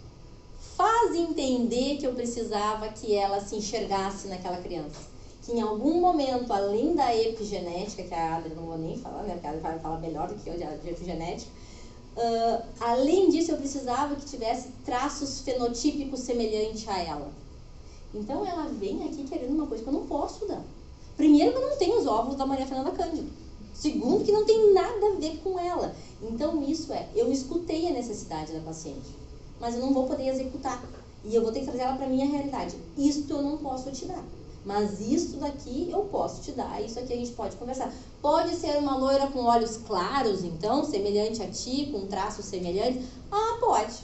Faz entender que eu precisava que ela se enxergasse naquela criança. Que em algum momento, além da epigenética, que a Adri não vou nem falar, né? Porque a Adri vai falar melhor do que eu de epigenética. Além disso, eu precisava que tivesse traços fenotípicos semelhantes a ela. Então, ela vem aqui querendo uma coisa que eu não posso dar. Primeiro, que eu não tenho os óvulos da Maria Fernanda Cândido. Segundo, que não tem nada a ver com ela. Então, eu escutei a necessidade da paciente, mas eu não vou poder executar. E eu vou ter que trazer ela para a minha realidade. Isto eu não posso te dar. Mas isso daqui eu posso te dar, isso aqui a gente pode conversar. Pode ser uma loira com olhos claros, então, semelhante a ti, com traços semelhantes? Ah, pode.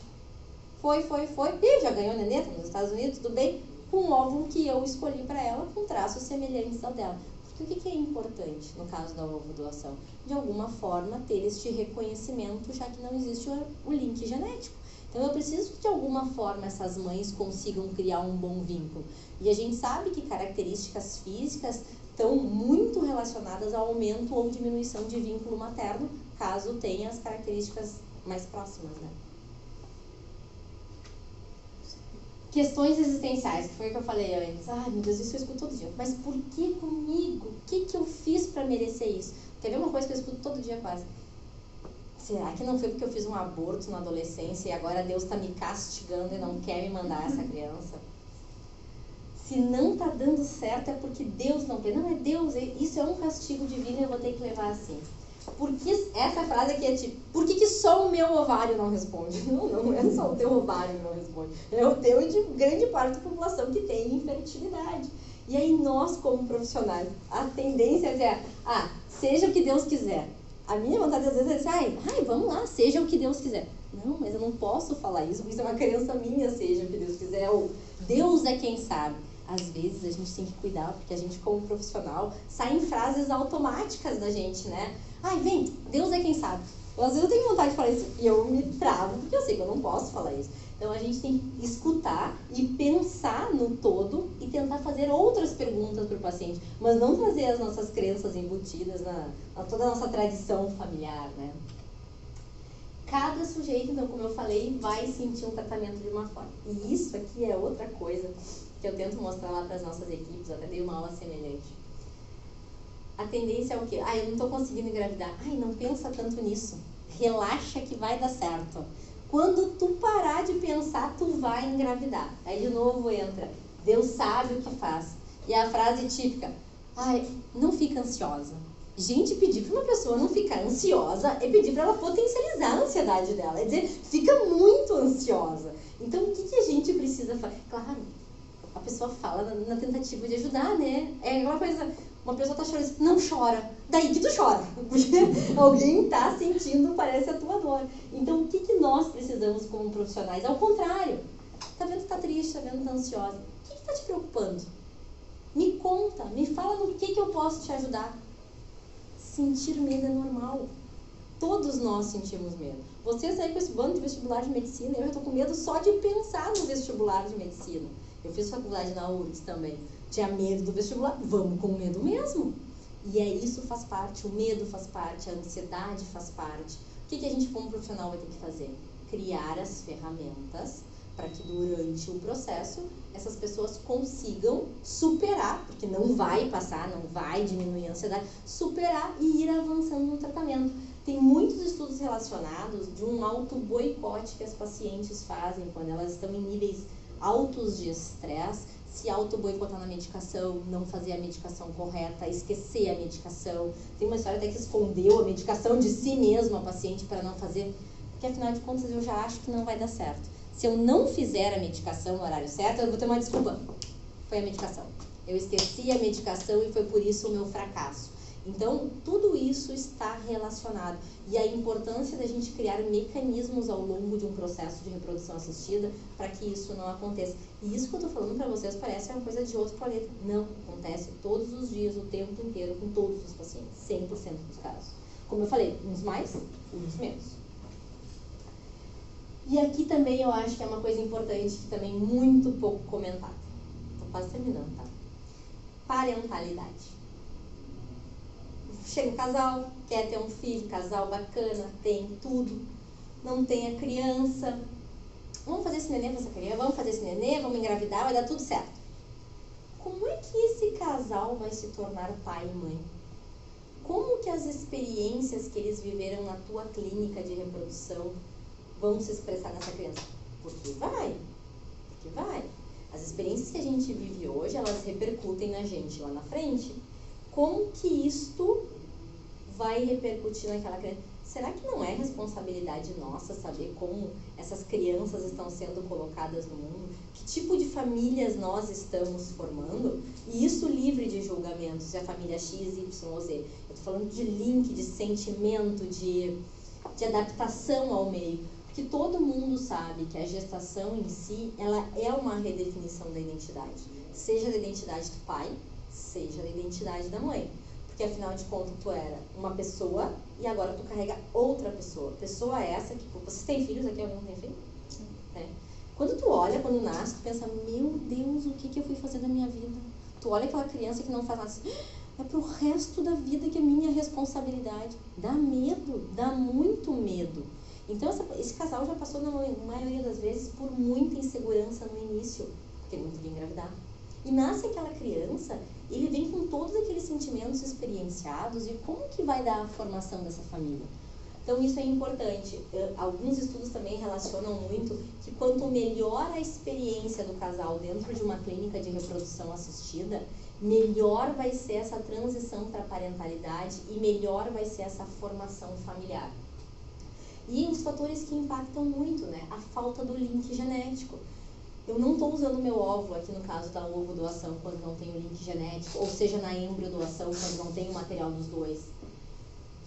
Foi. Ih, já ganhou neneta nos Estados Unidos, tudo bem? Com um óvulo que eu escolhi para ela, com traços semelhantes ao dela. Porque o que é importante no caso da ovodoação? De alguma forma, ter este reconhecimento, já que não existe o link genético. Então, eu preciso que, de alguma forma, essas mães consigam criar um bom vínculo. E a gente sabe que características físicas estão muito relacionadas ao aumento ou diminuição de vínculo materno, caso tenha as características mais próximas, né? Questões existenciais, que foi o que eu falei antes. Ai, meu Deus, isso eu escuto todo dia. Mas por que comigo? O que eu fiz para merecer isso? Quer ver uma coisa que eu escuto todo dia quase? Será que não foi porque eu fiz um aborto na adolescência e agora Deus está me castigando e não quer me mandar essa criança? Se não está dando certo é porque Deus não quer. Não, é Deus, isso é um castigo divino e eu vou ter que levar assim. Porque essa frase aqui é tipo, por que só o meu ovário não responde? Não é só o teu ovário que não responde. É o teu e de grande parte da população que tem infertilidade. E aí nós, como profissionais, a tendência é, seja o que Deus quiser. A minha vontade às vezes é dizer, ai, vamos lá, seja o que Deus quiser. Não, mas eu não posso falar isso, porque isso é uma crença minha, seja o que Deus quiser, ou Deus é quem sabe. Às vezes a gente tem que cuidar, porque a gente como profissional, saem frases automáticas da gente, né? Ai, vem, Deus é quem sabe. Às vezes eu tenho vontade de falar isso e eu me travo, porque eu sei que eu não posso falar isso. Então a gente tem que escutar e pensar no todo e tentar fazer outras perguntas para o paciente, mas não trazer as nossas crenças embutidas na toda a nossa tradição familiar, né? Cada sujeito, então, como eu falei, vai sentir um tratamento de uma forma. E isso aqui é outra coisa que eu tento mostrar lá para as nossas equipes, até dei uma aula semelhante. A tendência é o quê? Eu não estou conseguindo engravidar. Não pensa tanto nisso. Relaxa que vai dar certo. Quando tu parar de pensar, tu vai engravidar. Aí de novo entra, Deus sabe o que faz. E a frase típica, não fica ansiosa. Gente, pedir para uma pessoa não ficar ansiosa é pedir para ela potencializar a ansiedade dela. É dizer, fica muito ansiosa. Então, o que a gente precisa fazer? Claro, a pessoa fala na tentativa de ajudar, né? É aquela coisa, uma pessoa tá chorando, não chora. Daí que tu chora. Porque alguém tá sentindo, parece a tua dor. Então, o que nós precisamos como profissionais? Ao contrário. Tá vendo que tá triste, tá vendo que tá ansiosa. O que tá te preocupando? Me conta, me fala no que eu posso te ajudar. Sentir medo é normal. Todos nós sentimos medo. Vocês aí com esse bando de vestibular de medicina, eu já tô com medo só de pensar no vestibular de medicina. Eu fiz faculdade na URGS também. Tinha medo do vestibular, vamos com medo mesmo. E isso faz parte, o medo faz parte, a ansiedade faz parte. O que a gente como profissional vai ter que fazer? Criar as ferramentas para que durante o processo essas pessoas consigam superar, porque não vai passar, não vai diminuir a ansiedade, superar e ir avançando no tratamento. Tem muitos estudos relacionados de um auto-boicote que as pacientes fazem quando elas estão em níveis altos de estresse, se auto-boicotar na medicação, não fazer a medicação correta, esquecer a medicação. Tem uma história até que escondeu a medicação de si mesma, a paciente, para não fazer, porque afinal de contas eu já acho que não vai dar certo. Se eu não fizer a medicação no horário certo, eu vou ter uma desculpa. Foi a medicação. Eu esqueci a medicação e foi por isso o meu fracasso. Então, tudo isso está relacionado. E a importância da gente criar mecanismos ao longo de um processo de reprodução assistida para que isso não aconteça. E isso que eu estou falando para vocês parece uma coisa de outro planeta. Não, acontece todos os dias, o tempo inteiro, com todos os pacientes, 100% dos casos. Como eu falei, uns mais, uns menos. E aqui também eu acho que é uma coisa importante, que também muito pouco comentada. Estou quase terminando, tá? Parentalidade. Chega um casal, quer ter um filho, casal bacana, tem tudo, não tem a criança. Vamos fazer esse neném com essa criança, vamos fazer esse neném, vamos engravidar, vai dar tudo certo. Como é que esse casal vai se tornar pai e mãe? Como que as experiências que eles viveram na tua clínica de reprodução vão se expressar nessa criança? Porque vai. As experiências que a gente vive hoje, elas repercutem na gente lá na frente. Como que isto vai repercutir naquela criança? Será que não é responsabilidade nossa saber como essas crianças estão sendo colocadas no mundo? Que tipo de famílias nós estamos formando? E isso livre de julgamentos, se a família X, Y ou Z. Eu estou falando de link, de sentimento, de adaptação ao meio. Porque todo mundo sabe que a gestação em si, ela é uma redefinição da identidade. Seja da identidade do pai, seja da identidade da mãe. Porque afinal de contas tu era uma pessoa e agora tu carrega outra pessoa. Pessoa essa que... Vocês têm filhos aqui? Algum tem filho? Sim. É. Quando tu olha, quando nasce, tu pensa, meu Deus, o que eu fui fazer da minha vida? Tu olha aquela criança que não faz nada assim, é pro resto da vida que é minha responsabilidade. Dá medo, dá muito medo. Então esse casal já passou, na maioria das vezes, por muita insegurança no início, porque ele não podia engravidar. E nasce aquela criança, ele vem com todos aqueles sentimentos experienciados e como que vai dar a formação dessa família? Então isso é importante. Alguns estudos também relacionam muito que quanto melhor a experiência do casal dentro de uma clínica de reprodução assistida, melhor vai ser essa transição para a parentalidade e melhor vai ser essa formação familiar. E os fatores que impactam muito, né? A falta do link genético. Eu não estou usando meu óvulo aqui no caso da ovo doação quando não tem o link genético, ou seja, na embrio doação quando não tem o material dos dois.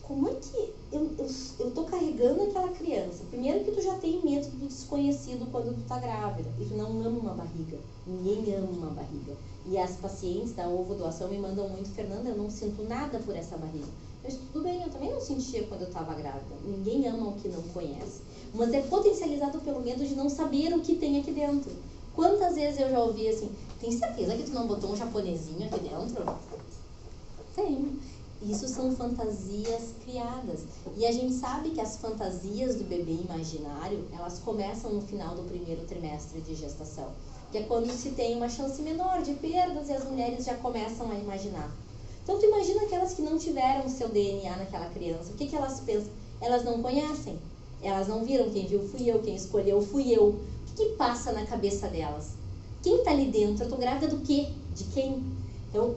Como é que eu tô carregando aquela criança? Primeiro que tu já tem medo do desconhecido quando tu tá grávida, e tu não ama uma barriga. Ninguém ama uma barriga. E as pacientes da ovo doação me mandam muito, Fernanda, eu não sinto nada por essa barriga. Eu disse, tudo bem, eu também não sentia quando eu estava grávida. Ninguém ama o que não conhece. Mas é potencializado pelo medo de não saber o que tem aqui dentro. Quantas vezes eu já ouvi assim, tem certeza que tu não botou um japonesinho aqui dentro? Tenho. Isso são fantasias criadas. E a gente sabe que as fantasias do bebê imaginário, elas começam no final do primeiro trimestre de gestação. Que é quando se tem uma chance menor de perdas e as mulheres já começam a imaginar. Então, tu imagina aquelas que não tiveram o seu DNA naquela criança. O que elas pensam? Elas não conhecem. Elas não viram. Quem viu fui eu, quem escolheu fui eu. O que passa na cabeça delas? Quem tá ali dentro? Eu tô grávida do quê? De quem? Então,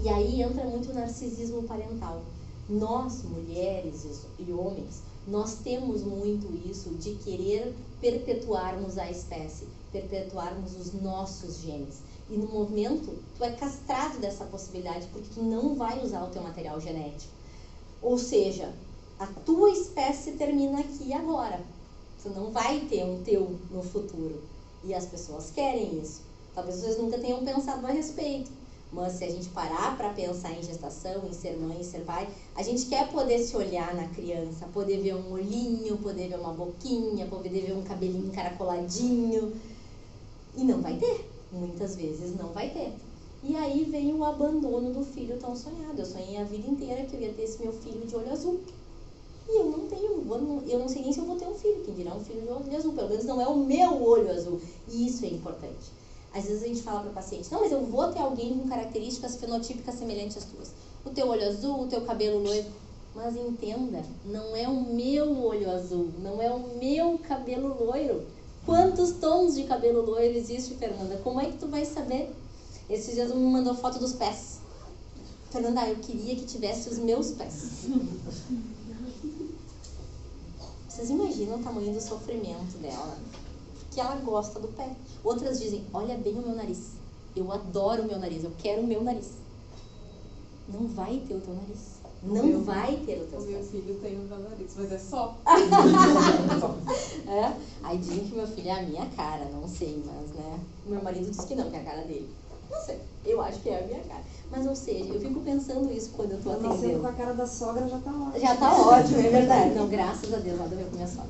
e aí entra muito o narcisismo parental. Nós, mulheres e homens, nós temos muito isso de querer perpetuarmos a espécie, perpetuarmos os nossos genes. E no momento, tu é castrado dessa possibilidade porque tu não vai usar o teu material genético. Ou seja, a tua espécie termina aqui agora. Tu não vai ter um teu no futuro. E as pessoas querem isso. Talvez vocês nunca tenham pensado a respeito. Mas se a gente parar para pensar em gestação, em ser mãe, em ser pai, a gente quer poder se olhar na criança, poder ver um olhinho, poder ver uma boquinha, poder ver um cabelinho encaracoladinho. E não vai ter. Muitas vezes não vai ter. E aí vem o abandono do filho tão sonhado. Eu sonhei a vida inteira que eu ia ter esse meu filho de olho azul. E eu não sei nem se eu vou ter um filho, quem dirá um filho de olho azul, pelo menos não é o meu olho azul. E isso é importante. Às vezes a gente fala para o paciente, não, mas eu vou ter alguém com características fenotípicas semelhantes às tuas. O teu olho azul, o teu cabelo loiro. Mas entenda, não é o meu olho azul, não é o meu cabelo loiro. Quantos tons de cabelo loiro existe, Fernanda? Como é que tu vai saber? Esses dias me mandou foto dos pés. Fernanda, eu queria que tivesse os meus pés. Vocês imaginam o tamanho do sofrimento dela? Que ela gosta do pé. Outras dizem, olha bem o meu nariz. Eu adoro o meu nariz, eu quero o meu nariz. Não vai ter o teu nariz. Não vai ter o teu nariz.
O meu filho tem o meu nariz, mas é só.
É? Aí dizem que meu filho é a minha cara, não sei, mas né? Meu marido diz que não, que é a cara dele. Não sei, eu acho que é a minha cara. Mas, ou seja, eu fico pensando isso quando eu tô atendendo.
Nascendo com a cara da sogra já tá ótimo.
Já tá ótimo, é verdade. Não, graças a Deus, nada a ver com minha sogra.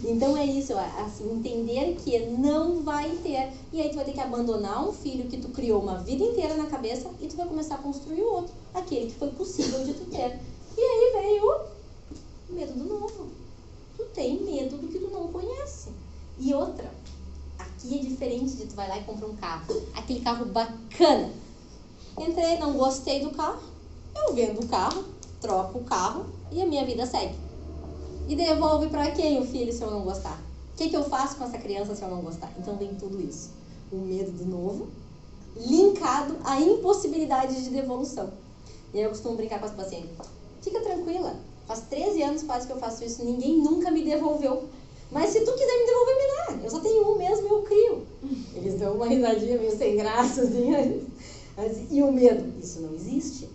Então é isso, assim, entender que não vai ter. E aí tu vai ter que abandonar um filho que tu criou uma vida inteira na cabeça e tu vai começar a construir o outro, aquele que foi possível de tu ter. E aí veio o medo do novo. Tu tem medo do que tu não conhece. E outra, aqui é diferente de tu vai lá e compra um carro. Aquele carro bacana. Entrei, não gostei do carro, eu vendo o carro, troco o carro e a minha vida segue. E devolve pra quem o filho se eu não gostar? O que eu faço com essa criança se eu não gostar? Então vem tudo isso. O medo do novo, linkado à impossibilidade de devolução. E aí eu costumo brincar com as pacientes. Fica tranquila, faz 13 anos quase que eu faço isso, ninguém nunca me devolveu. Mas se tu quiser me devolver, me dá. Eu só tenho um mesmo e eu crio. Eles dão uma risadinha meio sem graça, assim. E o medo? Isso não existe.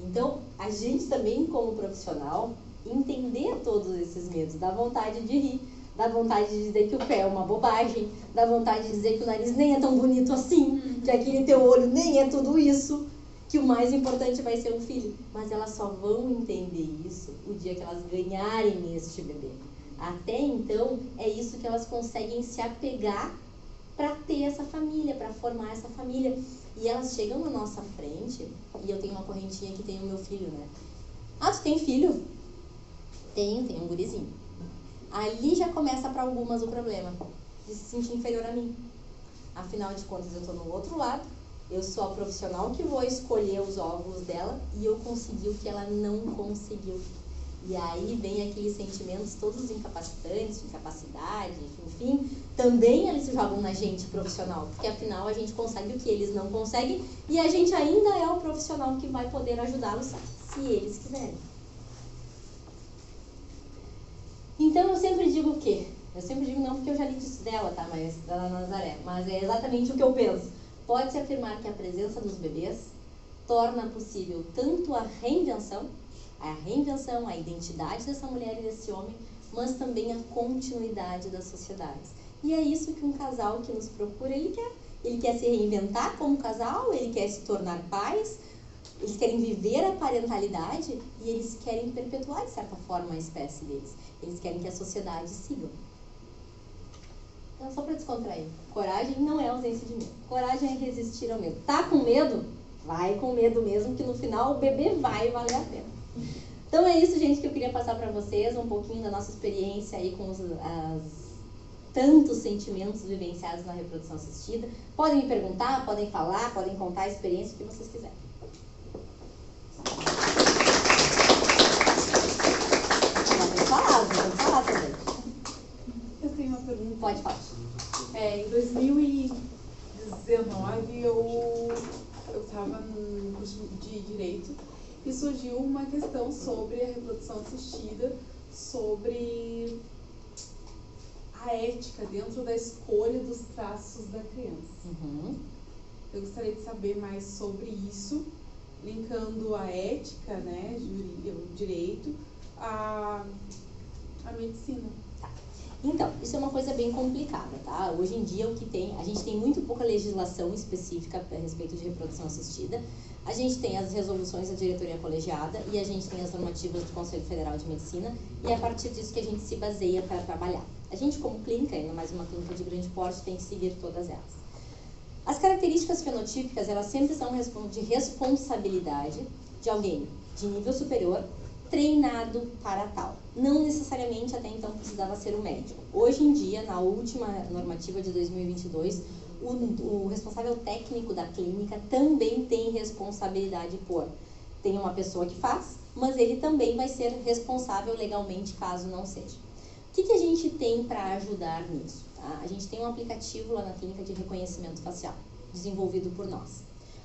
Então, a gente também, como profissional, entender todos esses medos. Dá vontade de rir, dá vontade de dizer que o pé é uma bobagem, dá vontade de dizer que o nariz nem é tão bonito assim, que aquele teu olho nem é tudo isso, que o mais importante vai ser um filho. Mas elas só vão entender isso o dia que elas ganharem este bebê. Até então, é isso que elas conseguem se apegar para ter essa família, para formar essa família. E elas chegam na nossa frente, e eu tenho uma correntinha que tem o meu filho, né? Ah, tu tem filho? Tenho um gurizinho. Ali já começa para algumas o problema de se sentir inferior a mim. Afinal de contas, eu estou no outro lado, eu sou a profissional que vou escolher os óvulos dela e eu consegui o que ela não conseguiu. E aí vem aqueles sentimentos todos incapacitantes, de incapacidade, enfim, também eles se jogam na gente profissional, porque afinal a gente consegue o que eles não conseguem e a gente ainda é o profissional que vai poder ajudá-los se eles quiserem. Então eu sempre digo o quê? Eu sempre digo não porque eu já li disso dela, tá? Mas da Nazaré, mas é exatamente o que eu penso. Pode-se afirmar que a presença dos bebês torna possível tanto a reinvenção, a identidade dessa mulher e desse homem, mas também a continuidade das sociedades. E é isso que um casal que nos procura, ele quer. Ele quer se reinventar como casal, ele quer se tornar pais, eles querem viver a parentalidade e eles querem perpetuar, de certa forma, a espécie deles. Eles querem que a sociedade siga. Então, só para descontrair, coragem não é ausência de medo. Coragem é resistir ao medo. Tá com medo? Vai com medo mesmo, que no final o bebê vai valer a pena. Então é isso, gente, que eu queria passar para vocês, um pouquinho da nossa experiência aí com tantos sentimentos vivenciados na reprodução assistida. Podem me perguntar, podem falar, podem contar a experiência, o que vocês quiserem. Pode falar também.
Eu tenho uma pergunta.
Pode falar.
Em 2019 eu estava no curso de Direito e surgiu uma questão sobre a reprodução assistida, sobre a ética dentro da escolha dos traços da criança. Eu gostaria de saber mais sobre isso, linkando a ética, né, o direito, a medicina.
Então, isso é uma coisa bem complicada, tá? Hoje em dia, a gente tem muito pouca legislação específica a respeito de reprodução assistida. A gente tem as resoluções da diretoria colegiada e a gente tem as normativas do Conselho Federal de Medicina e é a partir disso que a gente se baseia para trabalhar. A gente, como clínica, ainda mais uma clínica de grande porte, tem que seguir todas elas. As características fenotípicas, elas sempre são de responsabilidade de alguém de nível superior, treinado para tal. Não necessariamente até então precisava ser o médico. Hoje em dia, na última normativa de 2022, o responsável técnico da clínica também tem responsabilidade por. Tem uma pessoa que faz, mas ele também vai ser responsável legalmente caso não seja. O que a gente tem para ajudar nisso? Tá? A gente tem um aplicativo lá na clínica de reconhecimento facial, desenvolvido por nós,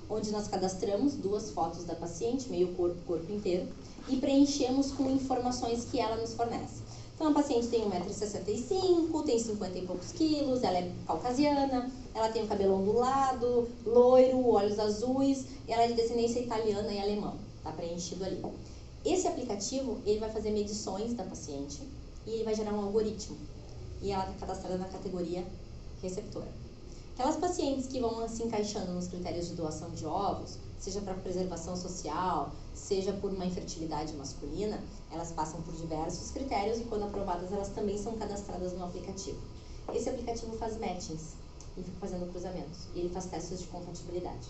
onde nós cadastramos 2 fotos da paciente, meio corpo, corpo inteiro, e preenchemos com informações que ela nos fornece. Então, a paciente tem 1,65 m, tem 50 e poucos quilos, ela é caucasiana, ela tem o cabelo ondulado, loiro, olhos azuis, e ela é de descendência italiana e alemã. Está preenchido ali. Esse aplicativo, ele vai fazer medições da paciente e ele vai gerar um algoritmo. E ela está cadastrada na categoria receptora. Aquelas pacientes que vão se encaixando nos critérios de doação de óvulos, seja para preservação social, seja por uma infertilidade masculina, elas passam por diversos critérios e quando aprovadas elas também são cadastradas no aplicativo. Esse aplicativo faz matchings e fica fazendo cruzamentos. E ele faz testes de compatibilidade.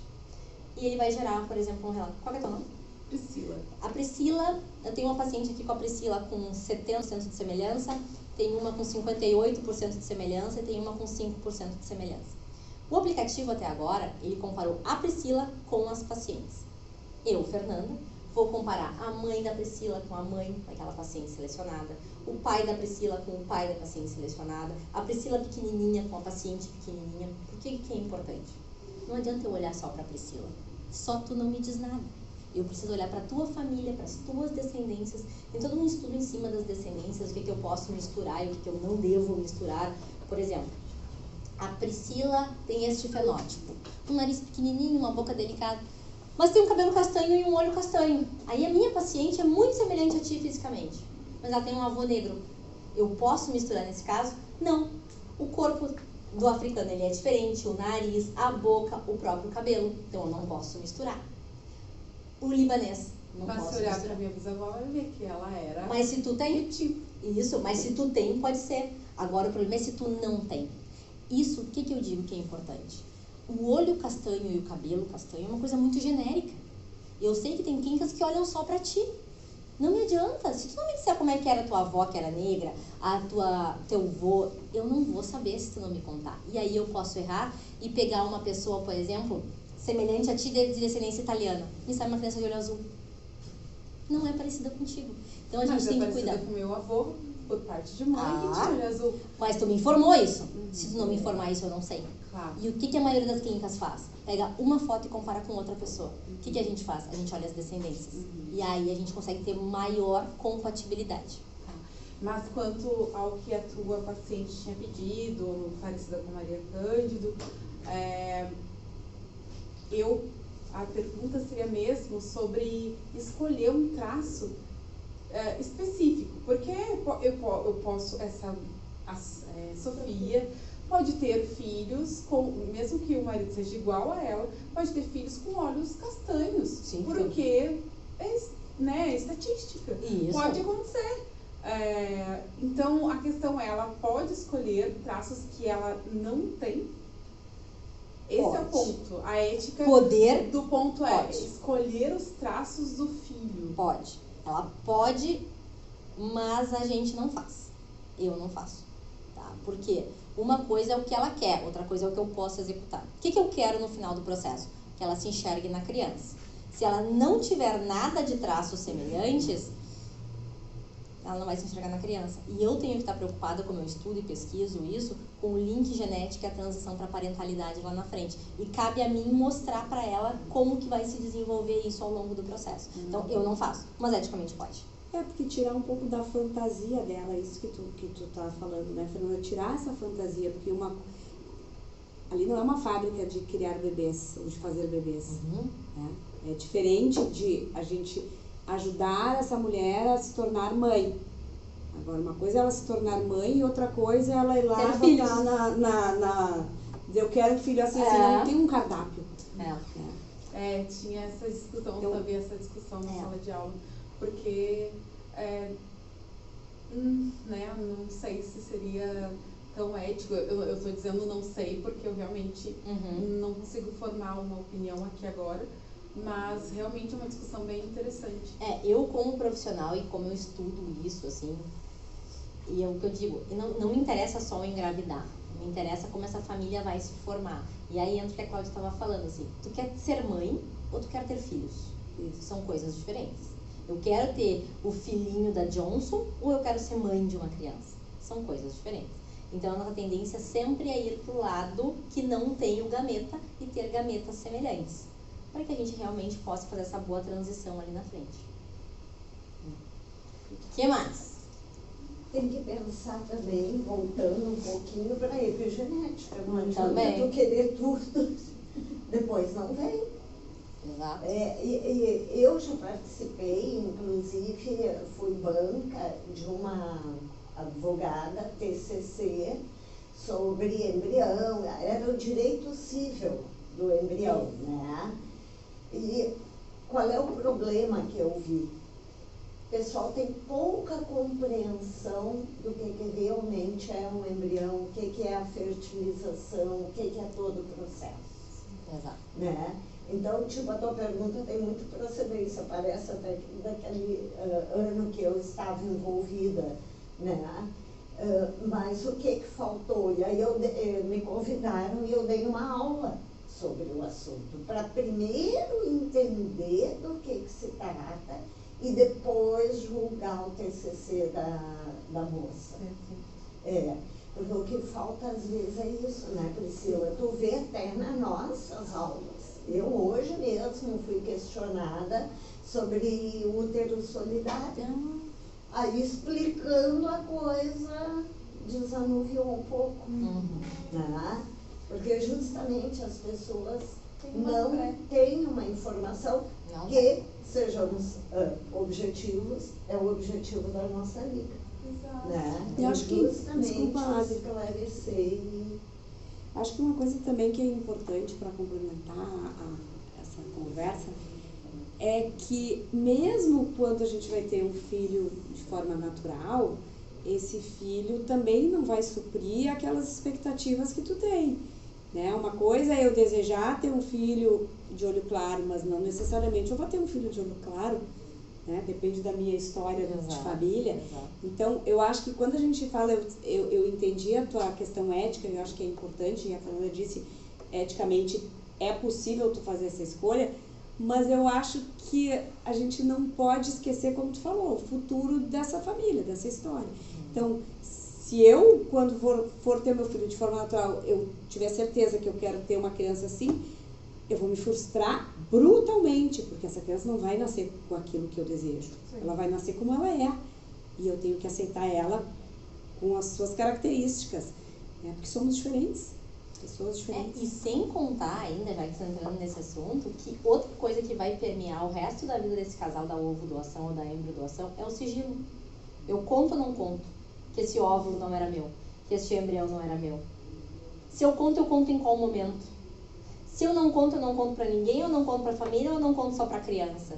E ele vai gerar, por exemplo, um relato. Qual é o teu nome?
Priscila.
A Priscila, eu tenho uma paciente aqui com a Priscila com 70% de semelhança, tem uma com 58% de semelhança e tem uma com 5% de semelhança. O aplicativo até agora, ele comparou a Priscila com as pacientes. Eu, Fernanda, vou comparar a mãe da Priscila com a mãe daquela paciente selecionada, o pai da Priscila com o pai da paciente selecionada, a Priscila pequenininha com a paciente pequenininha. Por que é importante? Não adianta eu olhar só para a Priscila. Só tu não me diz nada. Eu preciso olhar para a tua família, para as tuas descendências. Tem todo um estudo em cima das descendências, o que eu posso misturar e o que eu não devo misturar. Por exemplo, a Priscila tem este fenótipo. Um nariz pequenininho, uma boca delicada, mas tem um cabelo castanho e um olho castanho. Aí a minha paciente é muito semelhante a ti fisicamente, mas ela tem um avô negro. Eu posso misturar nesse caso? Não. O corpo do africano ele é diferente, o nariz, a boca, o próprio cabelo. Então eu não posso misturar. O libanês, não
Mas
posso
se olhar
misturar.
pra minha bisavó, vai ver que ela era...
Mas se tu tem...
tipo.
Isso, mas se tu tem, pode ser. Agora o problema é se tu não tem. Isso, o que eu digo que é importante? O olho castanho e o cabelo castanho é uma coisa muito genérica. Eu sei que tem clínicas que olham só pra ti. Não me adianta. Se tu não me disser como é que era tua avó, que era negra, teu avô, eu não vou saber se tu não me contar. E aí eu posso errar e pegar uma pessoa, por exemplo, semelhante a ti de descendência italiana. Me sai uma criança de olho azul. Não é parecida contigo. Então a gente tem que cuidar.
Mas é parecida com meu avô, por parte de mãe, que tinha olho azul.
Mas tu me informou isso. Se tu não me informar isso, eu não sei.
Claro.
E o que a maioria das clínicas faz? Pega uma foto e compara com outra pessoa. O que a gente faz? A gente olha as descendências. E aí a gente consegue ter maior compatibilidade.
Tá. Mas quanto ao que a tua paciente tinha pedido, parecida com Maria Cândido, a pergunta seria mesmo sobre escolher um traço específico. Porque eu posso, Sofia pode ter filhos, mesmo que o marido seja igual a ela, pode ter filhos com olhos castanhos.
Sim,
porque é estatística.
Isso.
Pode acontecer. Então, a questão é, ela pode escolher traços que ela não tem? Esse
Pode.
é o ponto. A ética
Poder
do ponto
pode.
escolher os traços do filho.
Pode. Ela pode, mas a gente não faz. Eu não faço. Tá? Por quê? Uma coisa é o que ela quer, outra coisa é o que eu posso executar. O que eu quero no final do processo? Que ela se enxergue na criança. Se ela não tiver nada de traços semelhantes, ela não vai se enxergar na criança. E eu tenho que estar preocupada, como eu estudo e pesquiso isso, com o link genético e a transição para a parentalidade lá na frente. E cabe a mim mostrar para ela como que vai se desenvolver isso ao longo do processo. Então, eu não faço, mas eticamente pode.
Porque tirar um pouco da fantasia dela, isso que tu tá falando, né, Fernanda? Tirar essa fantasia, porque ali não é uma fábrica de criar bebês, ou de fazer bebês. Né? É diferente de a gente ajudar essa mulher a se tornar mãe. Agora, uma coisa é ela se tornar mãe e outra coisa é ela ir lá botar eu quero um filho assim, não tem um cardápio.
Tinha essa discussão, eu sabia essa discussão na sala de aula, porque não sei se seria tão ético. Eu estou dizendo não sei porque eu realmente não consigo formar uma opinião aqui agora, Mas realmente é uma discussão bem interessante.
Eu como profissional e como eu estudo isso, assim, e é o que eu digo, não me interessa só engravidar, me interessa como essa família vai se formar. E aí entra o que a Cláudia estava falando, assim, tu quer ser mãe ou tu quer ter filhos? Isso são coisas diferentes. Eu quero ter o filhinho da Johnson ou eu quero ser mãe de uma criança? São coisas diferentes. Então a nossa tendência sempre é ir pro lado que não tem o gameta e ter gametas semelhantes, para que a gente realmente possa fazer essa boa transição ali na frente. O que mais?
Tem que pensar também, voltando um pouquinho para a epigenética. Não adianta
Também.
tu querer tudo, depois não vem.
Exato.
Eu já participei, inclusive fui banca de uma advogada, TCC, sobre embrião, era o direito civil do embrião, né? E qual é o problema que eu vi? O pessoal tem pouca compreensão do que realmente é um embrião, o que é a fertilização, o que é todo o processo.
Exato.
Né? Então, tipo, a tua pergunta tem muito procedência, parece até daquele ano que eu estava envolvida, né? Mas o que faltou? E aí me convidaram e eu dei uma aula sobre o assunto, para primeiro entender do que se trata e depois julgar o TCC da moça. Porque o que falta às vezes é isso, né, Priscila? Tu vê até nas nossas aulas. Eu hoje mesmo fui questionada sobre útero solidário. Aí explicando a coisa, desanuviou um pouco. Né? Porque justamente as pessoas não têm uma informação que sejamos objetivos, é o objetivo da nossa liga.
Exato.
Né?
Eu acho que,
justamente
desculpa, Adi,
esclarecer.
acho que uma coisa também que é importante para complementar essa conversa é que mesmo quando a gente vai ter um filho de forma natural, esse filho também não vai suprir aquelas expectativas que tu tem, né? Uma coisa é eu desejar ter um filho de olho claro, mas não necessariamente eu vou ter um filho de olho claro, né? Depende da minha história de família.
Exato.
Então, eu acho que quando a gente fala, eu entendi a tua questão ética, eu acho que é importante, e a Fernanda disse, eticamente é possível tu fazer essa escolha, mas eu acho que a gente não pode esquecer, como tu falou, o futuro dessa família, dessa história. Então, se eu, quando for ter meu filho de forma natural, eu tiver certeza que eu quero ter uma criança assim, eu vou me frustrar brutalmente, porque essa criança não vai nascer com aquilo que eu desejo. Sim. Ela vai nascer como ela é. E eu tenho que aceitar ela com as suas características, né? Porque somos diferentes. Pessoas diferentes.
E sem contar ainda, já que estamos entrando nesse assunto, que outra coisa que vai permear o resto da vida desse casal da ovo doação ou da embrio doação é o sigilo. Eu conto ou não conto que esse óvulo não era meu, que esse embrião não era meu? Se eu conto em qual momento? Se eu não conto pra ninguém, eu não conto pra família, ou eu não conto só pra criança?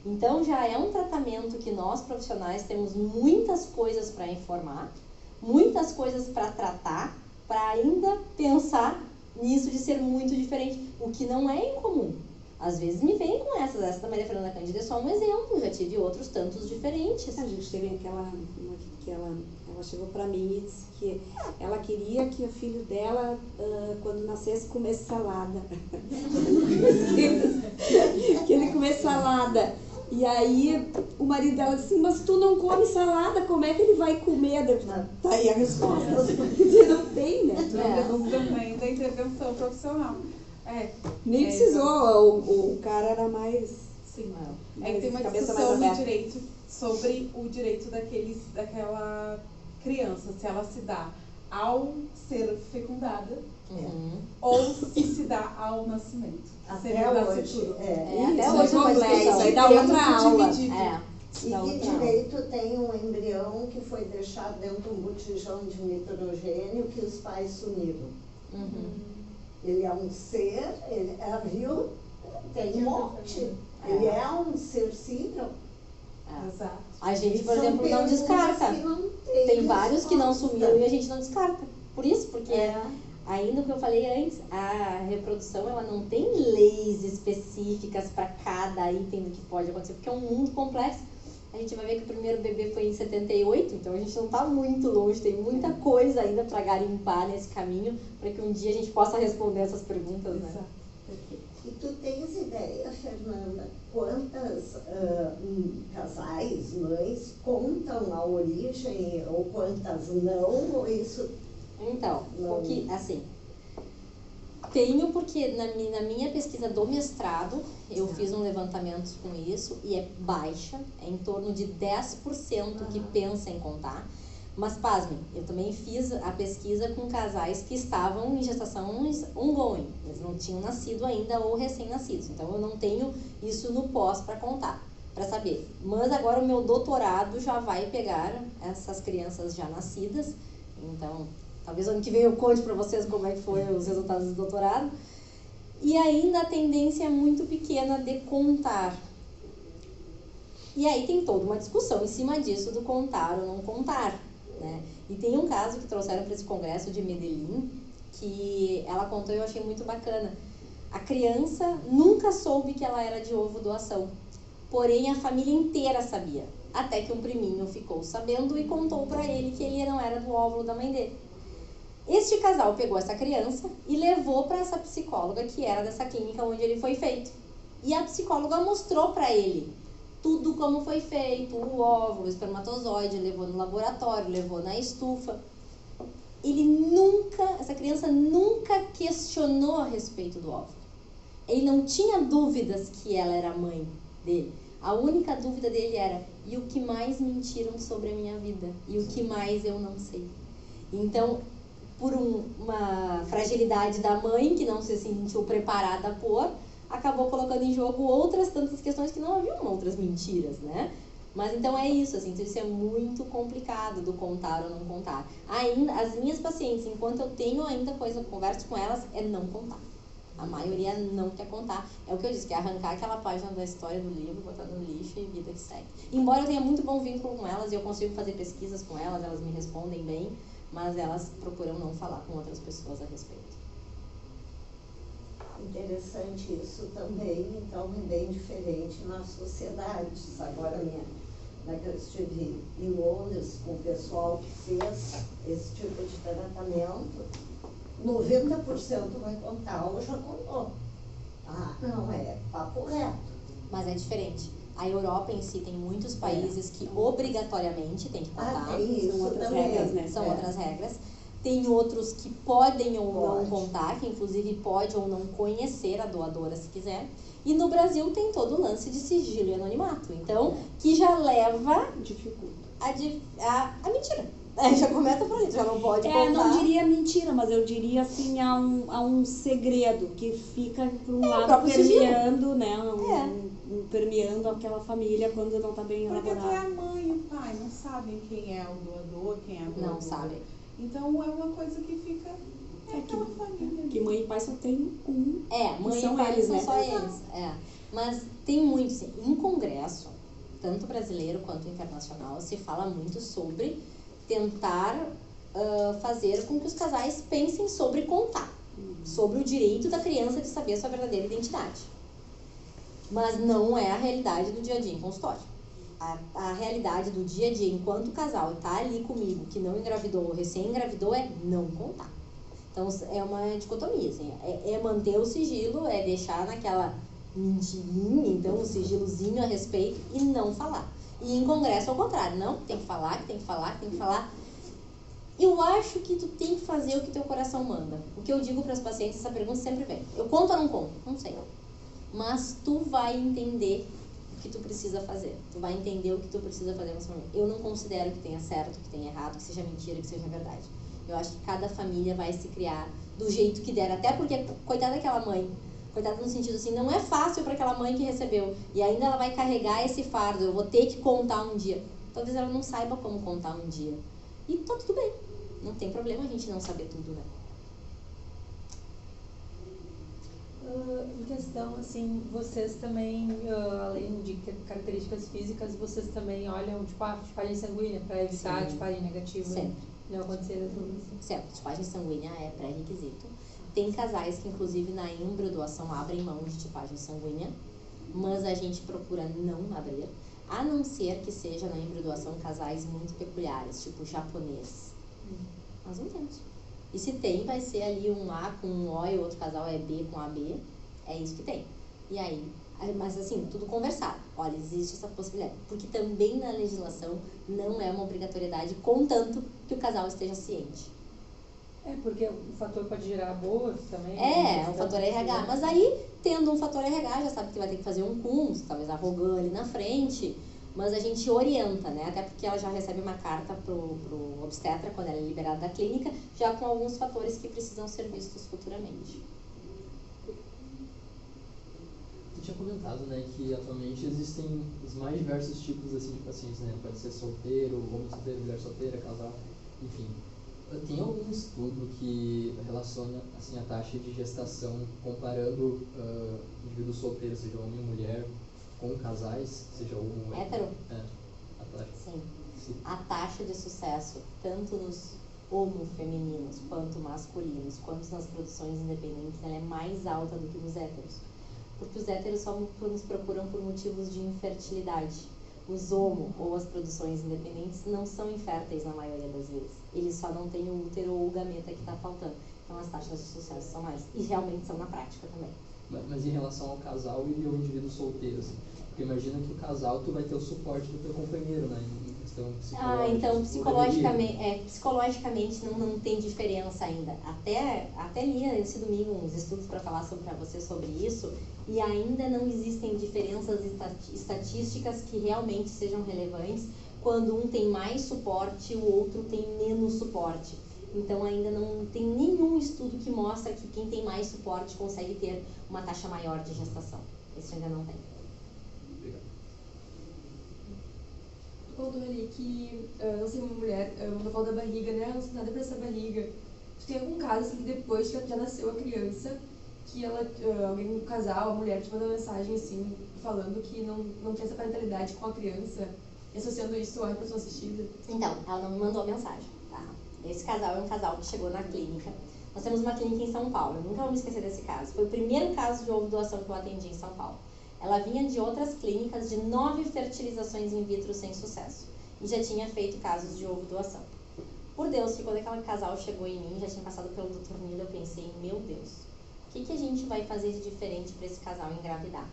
Então já é um tratamento que nós profissionais temos muitas coisas para informar, muitas coisas para tratar, para ainda pensar nisso de ser muito diferente, o que não é incomum. Às vezes me vem com essa da Maria Fernanda Cândida é só um exemplo, já tive outros tantos diferentes.
A gente teve aquela que ela chegou para mim e disse que ela queria que o filho dela, quando nascesse, comesse salada. Que ele comesse salada. E aí o marido dela disse, mas tu não come salada, como é que ele vai comer? Tá aí a resposta. Não tem, né?
Também da intervenção profissional.
Nem precisou, o cara era mais...
Sim.
Mais
que tem uma
cabeça
discussão
mais
no direito sobre o direito daquela criança, se ela se dá ao ser fecundada ou se dá ao nascimento.
Até hoje.
Até hoje
é complexo, aí dá outra aula.
E que direito tem um embrião que foi deixado dentro de um botijão de nitrogênio que os pais sumiram? Ele é um ser, ele viu, tem morte. Ele é um ser cível.
Exato.
A gente, por exemplo, não descarta. Tem vários que não sumiram e a gente não descarta. Por isso, porque ainda o que eu falei antes, a reprodução ela não tem leis específicas para cada item do que pode acontecer, porque é um mundo complexo. A gente vai ver que o primeiro bebê foi em 78, então a gente não está muito longe, tem muita coisa ainda para garimpar nesse caminho, para que um dia a gente possa responder essas perguntas, né?
Exato.
E tu tens ideia, Fernanda, quantas casais, mães, contam a origem ou quantas não? Ou isso
Então,
não?
porque, assim, tenho porque na minha pesquisa do mestrado, eu fiz um levantamento com isso e é baixa, é em torno de 10% que pensa em contar. Mas, pasmem, eu também fiz a pesquisa com casais que estavam em gestação ongoing, eles não tinham nascido ainda ou recém-nascidos. Então, eu não tenho isso no pós para contar, para saber. Mas agora o meu doutorado já vai pegar essas crianças já nascidas. Então, talvez ano que vem eu conte para vocês como é que foi os resultados do doutorado. E ainda a tendência é muito pequena de contar. E aí tem toda uma discussão em cima disso do contar ou não contar, né? E tem um caso que trouxeram para esse congresso de Medellín, que ela contou e eu achei muito bacana. A criança nunca soube que ela era de ovo doação, porém a família inteira sabia. Até que um priminho ficou sabendo e contou para ele que ele não era do óvulo da mãe dele. Este casal pegou essa criança e levou para essa psicóloga que era dessa clínica onde ele foi feito. E a psicóloga mostrou para ele tudo como foi feito, o óvulo, o espermatozoide, levou no laboratório, levou na estufa. Essa criança nunca questionou a respeito do óvulo. Ele não tinha dúvidas que ela era a mãe dele. A única dúvida dele era: e o que mais mentiram sobre a minha vida? E o que mais eu não sei? Então, por uma fragilidade da mãe, que não se sentiu preparada por, acabou colocando em jogo outras tantas questões que não haviam outras mentiras, né? Mas então é isso, assim, então isso é muito complicado do contar ou não contar. Ainda, as minhas pacientes, enquanto eu tenho ainda converso com elas, é não contar. A maioria não quer contar. É o que eu disse, que é arrancar aquela página da história do livro, botar no lixo e vida que segue. Embora eu tenha muito bom vínculo com elas e eu consigo fazer pesquisas com elas, elas me respondem bem, mas elas procuram não falar com outras pessoas a respeito.
Interessante isso também, então é bem diferente nas sociedades. Agora, que eu estive em Londres com o pessoal que fez esse tipo de tratamento, 90% vai contar ou já contou. Ah, não, é papo reto.
Mas é diferente. A Europa em si tem muitos países que obrigatoriamente tem que contar.
Tem isso,
são outras
também,
regras, né?
São outras regras. Tem outros que podem ou não contar, que inclusive pode ou não conhecer a doadora se quiser. E no Brasil tem todo o lance de sigilo e anonimato. Então, que já leva
Dificulta.
a mentira. Já começa por aí, já não pode contar.
Não diria mentira, mas eu diria assim, a um segredo que fica por um lado
próprio
permeando, né? Permeando aquela família quando não está bem
Porque até
elaborado.
a mãe e o pai não sabem quem é o doador, quem é a doadora.
Não sabem.
Então é uma coisa que fica aquela família.
Que mãe e pai só tem um.
Mãe
são
e pai
eles,
são
né?
só eles. Mas tem muito, assim, em congresso, tanto brasileiro quanto internacional, se fala muito sobre tentar fazer com que os casais pensem sobre contar, sobre o direito da criança de saber a sua verdadeira identidade. Mas não é a realidade do dia a dia em consultório. A realidade do dia a dia, enquanto o casal está ali comigo, que não engravidou ou recém-engravidou, é não contar. Então, é uma dicotomia, assim, é manter o sigilo, é deixar naquela mentirinha, então, o sigilozinho a respeito e não falar. E em congresso, ao contrário, não, tem que falar, tem que falar, tem que falar. Eu acho que tu tem que fazer o que teu coração manda. O que eu digo para as pacientes, essa pergunta sempre vem. Eu conto ou não conto? Não sei. Mas tu vai entender o que tu precisa fazer. Tu vai entender o que tu precisa fazer nesse momento. Eu não considero que tenha certo, que tenha errado, que seja mentira, que seja verdade. Eu acho que cada família vai se criar do jeito que der. Até porque, coitada daquela mãe, coitada no sentido assim, não é fácil para aquela mãe que recebeu. E ainda ela vai carregar esse fardo. Eu vou ter que contar um dia. Talvez ela não saiba como contar um dia. E tá tudo bem. Não tem problema a gente não saber tudo, né?
Em questão, assim, vocês também, além de características físicas, vocês também olham, tipo, a tipagem sanguínea para evitar a tipagem negativa?
Sempre.
Não acontecer assim.
Certo, tipagem sanguínea é pré-requisito. Tem casais que, inclusive, na embriodoação abrem mão de tipagem sanguínea, mas a gente procura não abrir, a não ser que seja na embriodoação casais muito peculiares, tipo japonês. Nós não temos. E se tem, vai ser ali um A com um O e o outro casal é B com AB. É isso que tem. E aí, mas assim, tudo conversado. Olha, existe essa possibilidade. Porque também na legislação não é uma obrigatoriedade, contanto que o casal esteja ciente.
É, porque o fator pode gerar aborto também.
É, o fator RH. Mas aí, tendo um fator RH, já sabe que vai ter que fazer um CUM, talvez a Rogan ali na frente. Mas a gente orienta, né? Até porque ela já recebe uma carta pro obstetra, quando ela é liberada da clínica, já com alguns fatores que precisam ser vistos futuramente.
Tu tinha comentado, né, que atualmente existem os mais diversos tipos assim, de pacientes, né? Pode ser solteiro, homem solteiro, mulher solteira, casal, enfim. Tem algum estudo que relaciona assim, a taxa de gestação comparando indivíduos solteiros, seja homem ou mulher, com casais, seja um
Hétero?
É, a taxa.
Sim. A taxa de sucesso, tanto nos homofemininos, quanto masculinos, quanto nas produções independentes, ela é mais alta do que nos héteros. Porque os héteros só nos procuram por motivos de infertilidade. Os homo ou as produções independentes não são inférteis na maioria das vezes. Eles só não têm o útero ou o gameta que está faltando. Então as taxas de sucesso são mais. E realmente são na prática também.
Mas em relação ao casal e ao indivíduo solteiro, assim, porque imagina que o casal tu vai ter o suporte do teu companheiro, né, em questão psicológica.
Então psicologicamente não tem diferença ainda. Até li esse domingo uns estudos para falar para você sobre isso, e ainda não existem diferenças estatísticas que realmente sejam relevantes quando um tem mais suporte e o outro tem menos suporte. Então ainda não tem nenhum estudo que mostra que quem tem mais suporte consegue ter uma taxa maior de gestação. Isso ainda não tem.
Obrigado.
Tu contou ali que não ser uma mulher, quando fala da barriga, né? Não sei nada pra essa barriga. Tu tem algum caso assim, que depois que já nasceu a criança, que ela, alguém, um casal, a mulher, te mandou mensagem assim, falando que não tem essa parentalidade com a criança, e associando isso à reprodução assistida?
Então, ela não me mandou mensagem, tá? Esse casal é um casal que chegou na clínica. Nós temos uma clínica em São Paulo, eu nunca vou me esquecer desse caso. Foi o primeiro caso de ovo doação que eu atendi em São Paulo. Ela vinha de outras clínicas de 9 fertilizações in vitro sem sucesso. E já tinha feito casos de ovo doação. Por Deus, que quando aquele casal chegou em mim, já tinha passado pelo Dr. Nilo, eu pensei, meu Deus, o que a gente vai fazer de diferente para esse casal engravidar?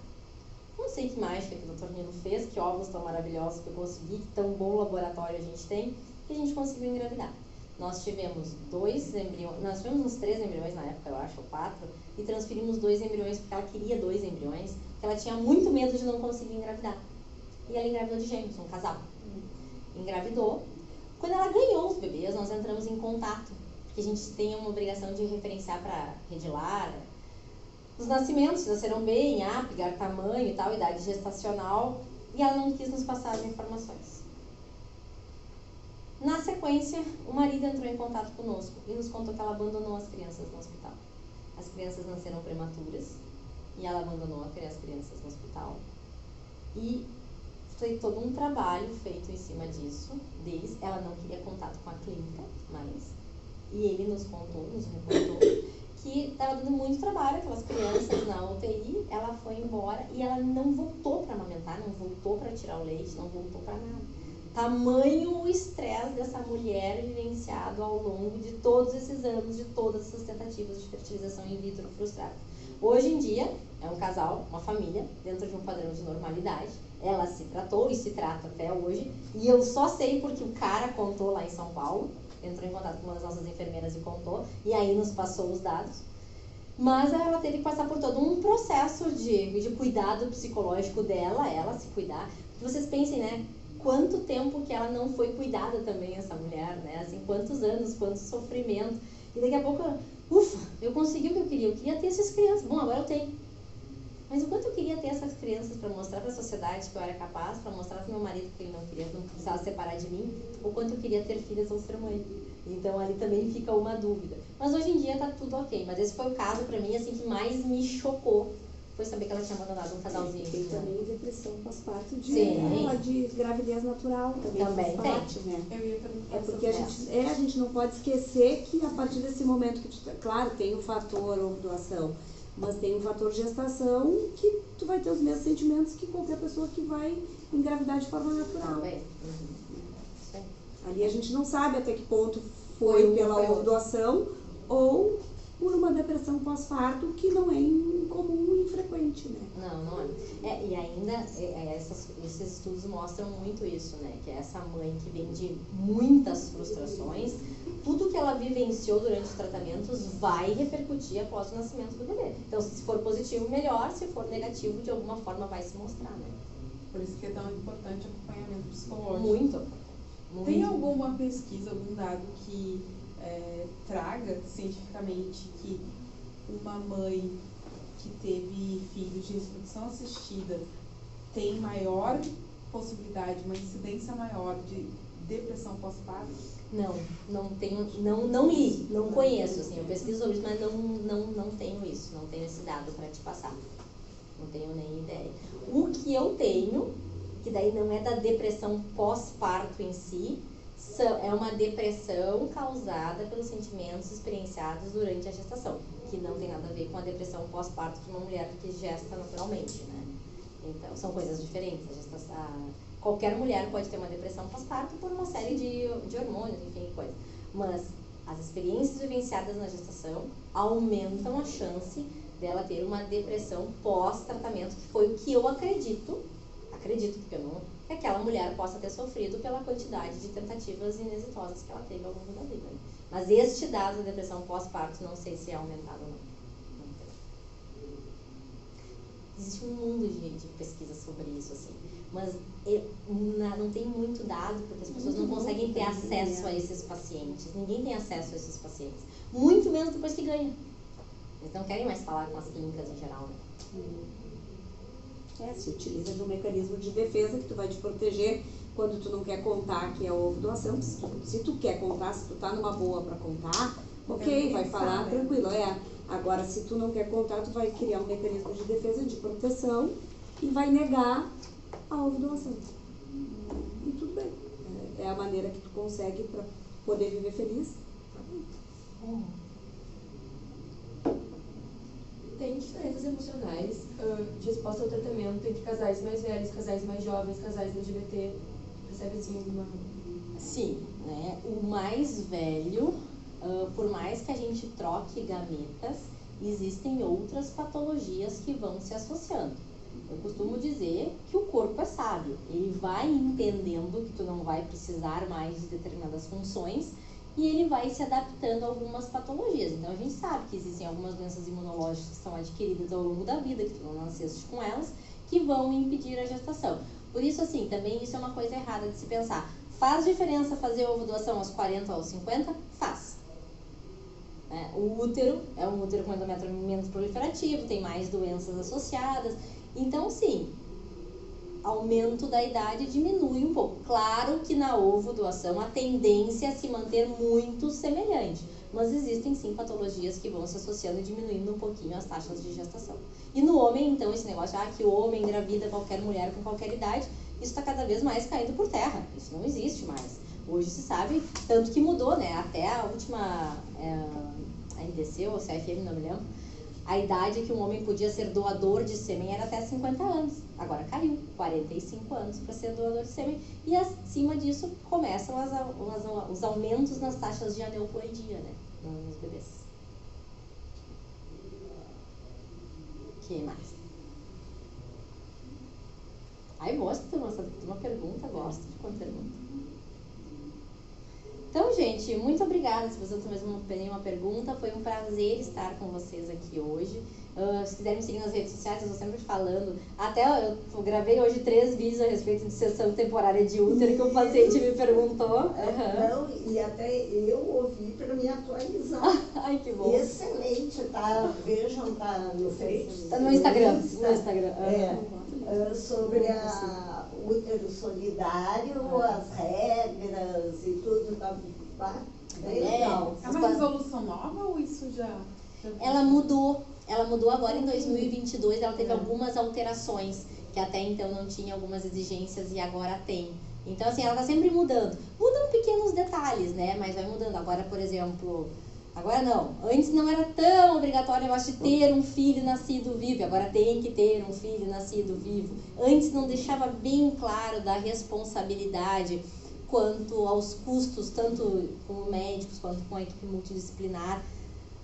Não sei que mágica que o Dr. Nilo fez, que óvulos tão maravilhosos que eu consegui, que tão bom laboratório a gente tem, que a gente conseguiu engravidar. Nós tivemos 2 embriões, nós tivemos uns 3 embriões na época, eu acho, ou 4, e transferimos 2 embriões porque ela queria 2 embriões, porque ela tinha muito medo de não conseguir engravidar. E ela engravidou de gêmeos, um casal. Engravidou. Quando ela ganhou os bebês, nós entramos em contato, porque a gente tem uma obrigação de referenciar para Redilar, os nascimentos, se nasceram bem, apgar, tamanho e tal, idade gestacional, e ela não quis nos passar as informações. Na sequência, o marido entrou em contato conosco e nos contou que ela abandonou as crianças no hospital. As crianças nasceram prematuras e ela abandonou as crianças no hospital. E foi todo um trabalho feito em cima disso, deles. Ela não queria contato com a clínica mais. E ele nos contou, nos reportou, que estava dando muito trabalho aquelas crianças na UTI. Ela foi embora e ela não voltou para amamentar, não voltou para tirar o leite, não voltou para nada. Tamanho o estresse dessa mulher vivenciado ao longo de todos esses anos, de todas essas tentativas de fertilização in vitro frustradas. Hoje em dia, é um casal, uma família, dentro de um padrão de normalidade. Ela se tratou e se trata até hoje. E eu só sei porque o cara contou lá em São Paulo, entrou em contato com uma das nossas enfermeiras e contou, e aí nos passou os dados. Mas ela teve que passar por todo um processo de cuidado psicológico dela, ela se cuidar. Porque vocês pensem, né? Quanto tempo que ela não foi cuidada também, essa mulher, né? Assim, quantos anos, quanto sofrimento. E daqui a pouco, ufa, eu consegui o que eu queria ter essas crianças. Bom, agora eu tenho. Mas o quanto eu queria ter essas crianças para mostrar para a sociedade que eu era capaz, para mostrar para meu marido que ele não precisava separar de mim, ou quanto eu queria ter filhas ou ser mãe. Então ali também fica uma dúvida. Mas hoje em dia tá tudo ok. Mas esse foi o caso para mim assim que mais me chocou foi saber que ela tinha abandonado um casalzinho.
Tem
né?
também depressão pós-parto
Sim.
de gravidez natural
Também
faz parte, né?
Eu ia perguntar
É porque
sobre
a gente não pode esquecer que a partir desse momento que claro, tem o fator ovulação, mas tem o fator gestação que tu vai ter os mesmos sentimentos que qualquer pessoa que vai engravidar de forma natural.
Também. Isso aí.
Ali a gente não sabe até que ponto foi pela ovulação ou por uma depressão pós-parto que não é incomum e infrequente, né?
Não é. E ainda, esses estudos mostram muito isso, né? Que é essa mãe que vem de muitas frustrações, tudo que ela vivenciou durante os tratamentos vai repercutir após o nascimento do bebê. Então, se for positivo, melhor. Se for negativo, de alguma forma vai se mostrar, né?
Por isso que é tão importante o acompanhamento psicológico.
Muito.
Tem alguma pesquisa, algum dado que traga cientificamente que uma mãe que teve filhos de reprodução assistida tem maior possibilidade, uma incidência maior de depressão pós-parto?
Não tenho, não li, não conheço, assim, eu pesquiso sobre isso, mas não tenho isso, não tenho esse dado para te passar. Não tenho nem ideia. O que eu tenho, que daí não é da depressão pós-parto em si, é uma depressão causada pelos sentimentos experienciados durante a gestação, que não tem nada a ver com a depressão pós-parto de uma mulher que gesta naturalmente, né? Então, são coisas diferentes. Qualquer mulher pode ter uma depressão pós-parto por uma série de hormônios, enfim, coisas. Mas as experiências vivenciadas na gestação aumentam a chance dela ter uma depressão pós-tratamento, que foi o que eu acredito porque eu não... que aquela mulher possa ter sofrido pela quantidade de tentativas inexitosas que ela teve ao longo da vida. Né? Mas este dado da depressão pós-parto, não sei se é aumentado ou não. Existe um mundo de pesquisa sobre isso, assim. Mas não tem muito dado, porque as pessoas não conseguem ter acesso a esses pacientes. Ninguém tem acesso a esses pacientes. Muito menos depois que ganha. Eles não querem mais falar com as clínicas em geral, né?
Se utiliza de um mecanismo de defesa que tu vai te proteger quando tu não quer contar que é ovulação. Se tu quer contar, se tu tá numa boa para contar, ok, vai falar tranquilo. Agora, se tu não quer contar, tu vai criar um mecanismo de defesa, de proteção e vai negar a ovulação. E tudo bem. É a maneira que tu consegue para poder viver feliz.
Tem diferenças emocionais de resposta ao tratamento entre casais mais velhos, casais mais jovens, casais LGBT? Percebe assim alguma...
Sim, né? O mais velho, por mais que a gente troque gametas, existem outras patologias que vão se associando. Eu costumo dizer que o corpo é sábio. Ele vai entendendo que tu não vai precisar mais de determinadas funções e ele vai se adaptando a algumas patologias. Então, a gente sabe que existem algumas doenças imunológicas que são adquiridas ao longo da vida, que tu não nasceste com elas, que vão impedir a gestação. Por isso, assim, também isso é uma coisa errada de se pensar. Faz diferença fazer ovodoação aos 40 ou aos 50? Faz. O útero é um útero com endométrio menos proliferativo, tem mais doenças associadas. Então, sim, aumento da idade diminui um pouco. Claro que na ovodoação a tendência é se manter muito semelhante, mas existem sim patologias que vão se associando e diminuindo um pouquinho as taxas de gestação. E no homem, então, esse negócio que o homem engravida qualquer mulher com qualquer idade, isso está cada vez mais caindo por terra. Isso não existe mais. Hoje se sabe, tanto que mudou, né? Até a última RDC ou CFM, não me lembro, a idade que um homem podia ser doador de sêmen era até 50 anos. Agora caiu, 45 anos para ser doador de sêmen. E acima disso começam os aumentos nas taxas de aneuploidia, né, nos bebês. O que mais? Eu gosto de uma pergunta, gosto de uma pergunta. Então, gente, muito obrigada se você tem uma pergunta. Foi um prazer estar com vocês aqui hoje. Se quiserem me seguir nas redes sociais, eu estou sempre falando. Até eu gravei hoje 3 vídeos a respeito de sucessão temporária de útero que o paciente me perguntou.
Não, e até eu ouvi para me atualizar.
Ai, que bom.
Excelente, tá? Vejam, tá no Facebook.
Tá no Instagram.
Sobre a útero solidário, as regras e tudo, tá bem legal.
É uma resolução nova ou isso já...
Ela mudou agora em 2022, ela teve algumas alterações, que até então não tinha algumas exigências e agora tem. Então, assim, ela tá sempre mudando. Mudam pequenos detalhes, né? Mas vai mudando. Agora, por exemplo, agora não. Antes não era tão obrigatório, eu acho, ter um filho nascido vivo. Agora tem que ter um filho nascido vivo. Antes não deixava bem claro da responsabilidade quanto aos custos, tanto com médicos quanto com a equipe multidisciplinar.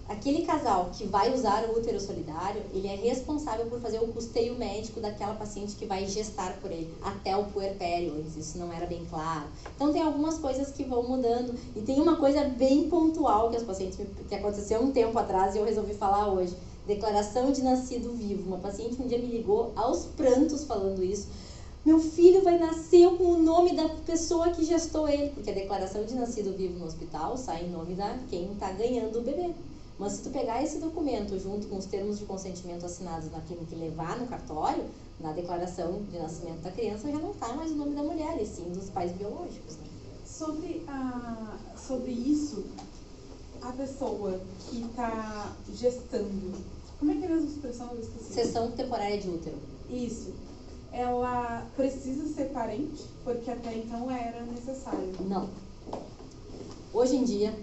Aquele casal que vai usar o útero solidário, ele é responsável por fazer o custeio médico daquela paciente que vai gestar por ele, até o puerpério. Antes isso não era bem claro. Então tem algumas coisas que vão mudando. E tem uma coisa bem pontual que as pacientes que aconteceu um tempo atrás e eu resolvi falar hoje. Declaração de nascido vivo. Uma paciente um dia me ligou aos prantos falando isso. Meu filho vai nascer com o nome da pessoa que gestou ele, porque a declaração de nascido vivo no hospital sai em nome da quem está ganhando o bebê. Mas se tu pegar esse documento junto com os termos de consentimento assinados na clínica e levar no cartório, na declaração de nascimento da criança já não está mais o nome da mulher, e sim dos pais biológicos. Né?
Sobre isso, a pessoa que está gestando, como é que é a mesma expressão? Eu esqueci.
Cessão temporária de útero.
Isso. Ela precisa ser parente? Porque até então era necessário.
Não. Hoje em dia,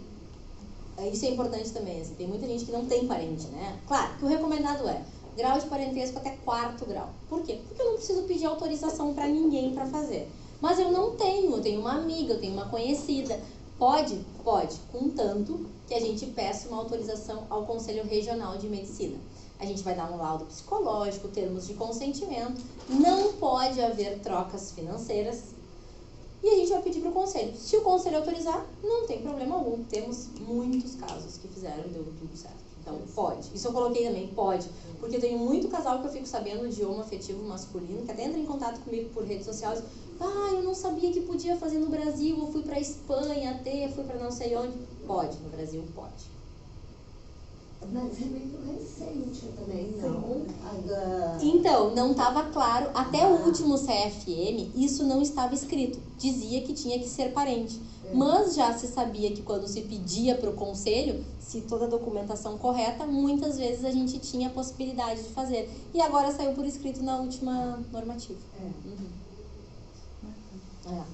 isso é importante também, assim, tem muita gente que não tem parente, né? Claro que o recomendado é grau de parentesco até 4º grau. Por quê? Porque eu não preciso pedir autorização para ninguém para fazer. Mas eu não tenho, eu tenho uma amiga, eu tenho uma conhecida. Pode, contanto que a gente peça uma autorização ao Conselho Regional de Medicina. A gente vai dar um laudo psicológico, termos de consentimento, não pode haver trocas financeiras e a gente vai pedir para o conselho. Se o conselho autorizar, não tem problema algum. Temos muitos casos que fizeram e deu tudo certo. Então, pode. Isso eu coloquei também, pode. Porque eu tenho muito casal que eu fico sabendo de homoafetivo masculino, que até entra em contato comigo por redes sociais. Eu não sabia que podia fazer no Brasil, eu fui para Espanha até, fui para não sei onde. Pode, no Brasil pode.
Mas é meio recente também, não?
Então, não estava claro, até o último CFM, isso não estava escrito. Dizia que tinha que ser parente. Mas já se sabia que quando se pedia para o conselho, se toda a documentação correta, muitas vezes a gente tinha a possibilidade de fazer. E agora saiu por escrito na última normativa.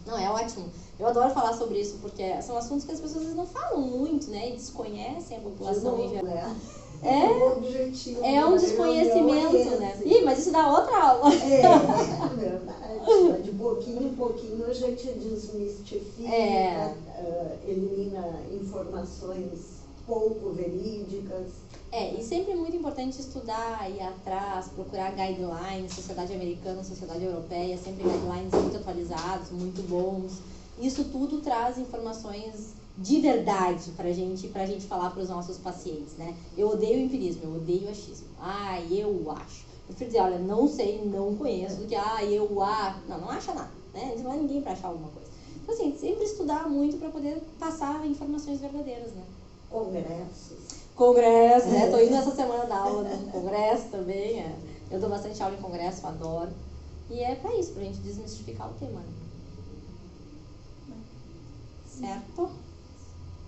Não, é ótimo. Eu adoro falar sobre isso, porque são assuntos que as pessoas às vezes não falam muito, né? E desconhecem a população em geral. É um desconhecimento, né? Mas isso dá outra aula.
É verdade. De pouquinho em pouquinho a gente desmistifica, elimina informações pouco verídicas.
E sempre é muito importante estudar, ir atrás, procurar guidelines, Sociedade Americana, Sociedade Europeia, sempre guidelines muito atualizados, muito bons. Isso tudo traz informações de verdade pra gente falar para os nossos pacientes, né? Eu odeio o empirismo, eu odeio o achismo. Eu acho. Eu prefiro dizer, olha, não sei, não conheço, do que, eu acho. Não acha nada, né? Não é ninguém para achar alguma coisa. Então, assim, sempre estudar muito para poder passar informações verdadeiras, né? Congressos, né? Tô indo essa semana dar aula no congresso também, Eu dou bastante aula em congresso, adoro. E é pra isso, pra gente desmistificar o tema, né? Certo?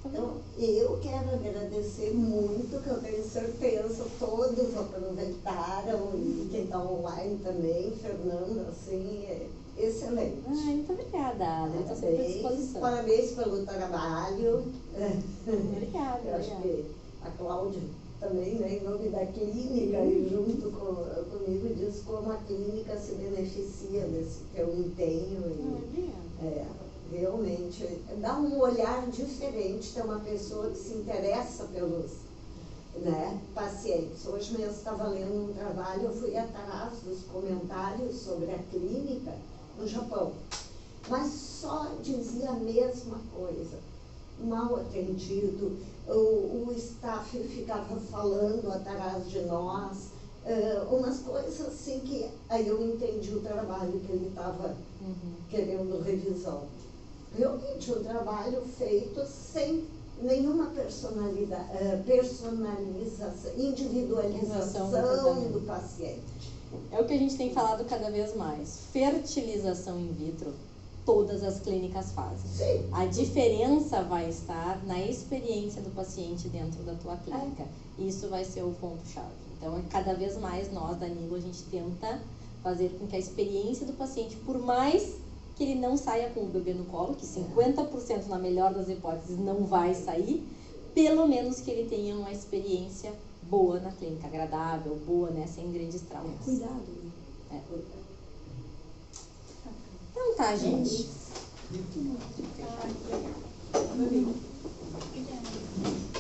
Então, eu quero agradecer muito, que eu tenho certeza todos aproveitaram, e quem está online também, Fernanda, assim, excelente.
Muito obrigada, Adri, estou sempre à disposição.
Parabéns pelo trabalho.
Obrigada.
Eu acho que a Cláudia também, né, em nome da clínica, e junto comigo, diz como a clínica se beneficia desse teu empenho. Realmente, dá um olhar diferente, ter uma pessoa que se interessa pelos pacientes. Hoje mesmo estava lendo um trabalho, eu fui atrás dos comentários sobre a clínica no Japão, mas só dizia a mesma coisa, mal atendido, o staff ficava falando atrás de nós, umas coisas assim que aí eu entendi o trabalho que ele estava querendo revisão. Realmente um trabalho feito sem nenhuma personalização, individualização do paciente.
É o que a gente tem falado cada vez mais. Fertilização in vitro, todas as clínicas fazem.
Sim.
A diferença vai estar na experiência do paciente dentro da tua clínica. Isso vai ser o ponto-chave. Então, cada vez mais nós da Nilo, a gente tenta fazer com que a experiência do paciente, por mais que ele não saia com o bebê no colo, que 50% na melhor das hipóteses não vai sair, pelo menos que ele tenha uma experiência boa na clínica, agradável, boa, né, sem grandes traumas.
Cuidado, né?
Então tá, gente.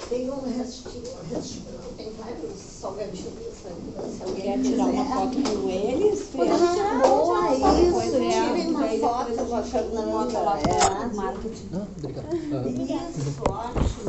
Tem um restinho, tem vários salgadinhos ali. Se alguém
Quer tirar uma foto com eles?
Podemos tirar boa, isso. Tirem uma
Daí
foto
depois
com a
a gente
Fernanda.
coloca lá para o marketing.
Ah, obrigado.
Isso, ótimo.